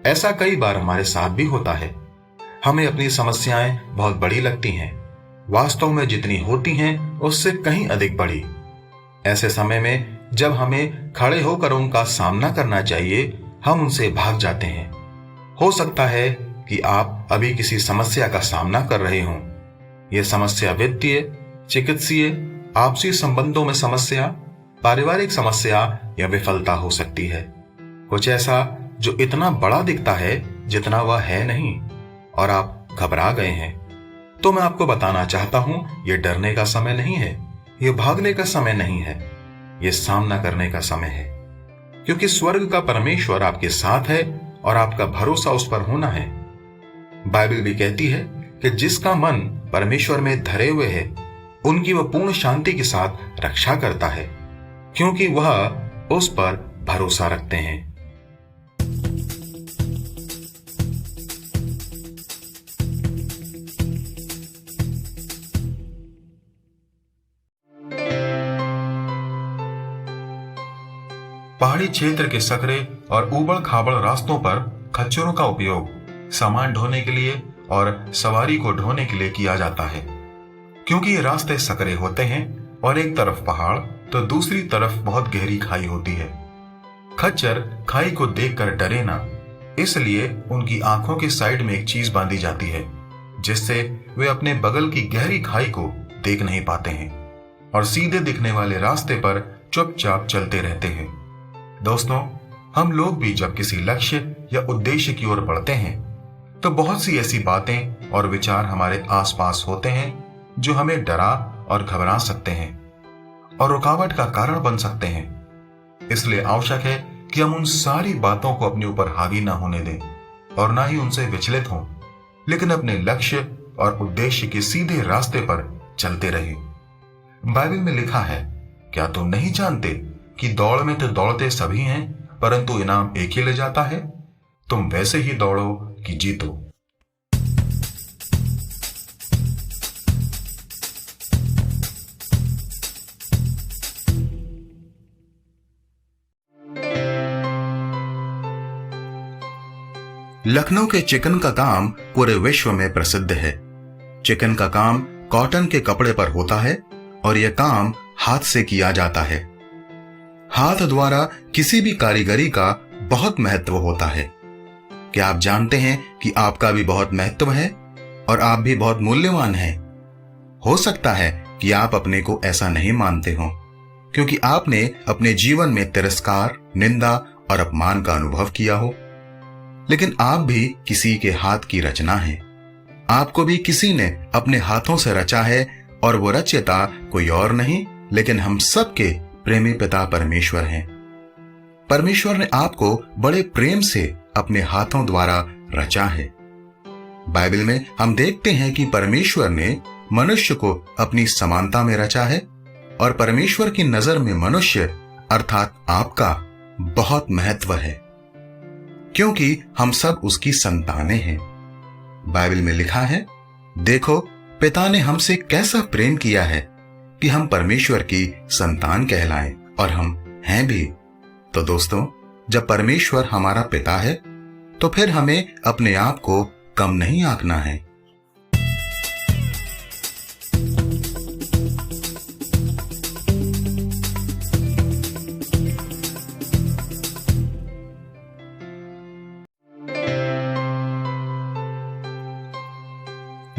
ऐसा कई बार हमारे साथ भी होता है। हमें अपनी समस्याएं बहुत बड़ी लगती हैं, वास्तव में जितनी होती हैं उससे कहीं अधिक बड़ी। ऐसे समय में जब हमें खड़े होकर उनका सामना करना चाहिए, हम उनसे भाग जाते हैं। हो सकता है कि आप अभी किसी समस्या का सामना कर रहे हों। यह समस्या वित्तीय, चिकित्सीय, आपसी संबंधों में समस्या, पारिवारिक समस्या या विफलता हो सकती है। कुछ ऐसा जो इतना बड़ा दिखता है जितना वह है नहीं, और आप घबरा गए हैं। तो मैं आपको बताना चाहता हूं, यह डरने का समय नहीं है, यह भागने का समय नहीं है, यह सामना करने का समय है। क्योंकि स्वर्ग का परमेश्वर आपके साथ है और आपका भरोसा उस पर होना है। बाइबल भी कहती है कि जिसका मन परमेश्वर में धरे हुए है, उनकी वह पूर्ण शांति के साथ रक्षा करता है, क्योंकि वह उस पर भरोसा रखते हैं। पहाड़ी क्षेत्र के सकरे और ऊबड़ खाबड़ रास्तों पर खच्चरों का उपयोग सामान ढोने के लिए और सवारी को ढोने के लिए किया जाता है। क्योंकि ये रास्ते सकरे होते हैं और एक तरफ पहाड़ तो दूसरी तरफ बहुत गहरी खाई होती है। खच्चर खाई को देखकर डरे ना, इसलिए उनकी आंखों के साइड में एक चीज बांधी जाती है, जिससे वे अपने बगल की गहरी खाई को देख नहीं पाते हैं और सीधे दिखने वाले रास्ते पर चुपचाप चलते रहते हैं। दोस्तों, हम लोग भी जब किसी लक्ष्य या उद्देश्य की ओर बढ़ते हैं तो बहुत सी ऐसी बातें और विचार हमारे आसपास होते हैं जो हमें डरा और घबरा सकते हैं और रुकावट का कारण बन सकते हैं। इसलिए आवश्यक है कि हम उन सारी बातों को अपने ऊपर हावी ना होने दें और ना ही उनसे विचलित हों, लेकिन अपने लक्ष्य और उद्देश्य के सीधे रास्ते पर चलते रहें। बाइबल में लिखा है, क्या तुम नहीं जानते कि दौड़ में तो दौड़ते सभी हैं, परंतु इनाम एक ही ले जाता है? तुम वैसे ही दौड़ो कि जीतो। लखनऊ के चिकन का काम पूरे विश्व में प्रसिद्ध है। चिकन का काम कॉटन के कपड़े पर होता है और यह काम हाथ से किया जाता है। हाथ द्वारा किसी भी कारीगरी का बहुत महत्व होता है। क्या आप जानते हैं कि आपका भी बहुत महत्व है और आप भी बहुत मूल्यवान हैं? हो सकता है कि आप अपने को ऐसा नहीं मानते हो, क्योंकि आपने अपने जीवन में तिरस्कार, निंदा और अपमान का अनुभव किया हो। लेकिन आप भी किसी के हाथ की रचना हैं। आपको भी किसी ने अपने हाथों से रचा है और वो रचयिता कोई और नहीं, लेकिन हम सबके प्रेमी पिता परमेश्वर हैं। परमेश्वर ने आपको बड़े प्रेम से अपने हाथों द्वारा रचा है। बाइबल में हम देखते हैं कि परमेश्वर ने मनुष्य को अपनी समानता में रचा है और परमेश्वर की नजर में मनुष्य अर्थात आपका बहुत महत्व है, क्योंकि हम सब उसकी संतानें हैं। बाइबल में लिखा है, देखो पिता ने हमसे कैसा प्रेम किया है कि हम परमेश्वर की संतान कहलाएं, और हम हैं भी। तो दोस्तों, जब परमेश्वर हमारा पिता है तो फिर हमें अपने आप को कम नहीं आंकना है।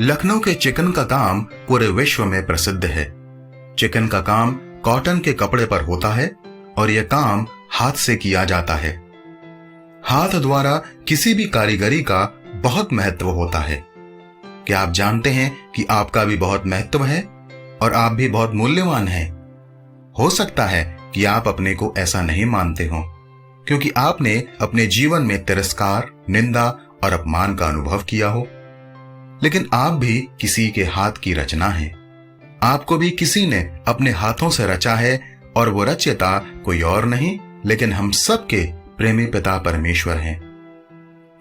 लखनऊ के चिकन का काम पूरे विश्व में प्रसिद्ध है। चिकन का काम कॉटन के कपड़े पर होता है और यह काम हाथ से किया जाता है। हाथ द्वारा किसी भी कारीगरी का बहुत महत्व होता है। क्या आप जानते हैं कि आपका भी बहुत महत्व है और आप भी बहुत मूल्यवान हैं? हो सकता है कि आप अपने को ऐसा नहीं मानते हो, क्योंकि आपने अपने जीवन में तिरस्कार, निंदा और अपमान का अनुभव किया हो। लेकिन आप भी किसी के हाथ की रचना हैं। आपको भी किसी ने अपने हाथों से रचा है और वो रचयिता कोई और नहीं, लेकिन हम सबके प्रेमी पिता परमेश्वर हैं।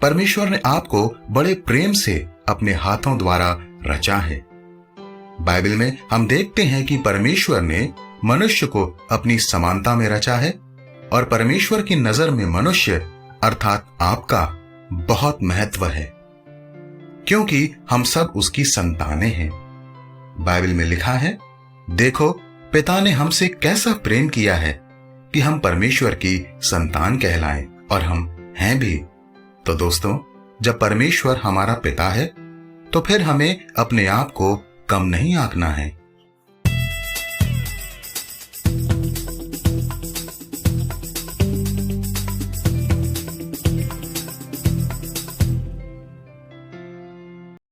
परमेश्वर ने आपको बड़े प्रेम से अपने हाथों द्वारा रचा है। बाइबल में हम देखते हैं कि परमेश्वर ने मनुष्य को अपनी समानता में रचा है और परमेश्वर की नजर में मनुष्य अर्थात आपका बहुत महत्व है, क्योंकि हम सब उसकी संतानें हैं। बाइबल में लिखा है, देखो पिता ने हमसे कैसा प्रेम किया है कि हम परमेश्वर की संतान कहलाएं, और हम हैं भी। तो दोस्तों, जब परमेश्वर हमारा पिता है तो फिर हमें अपने आप को कम नहीं आंकना है।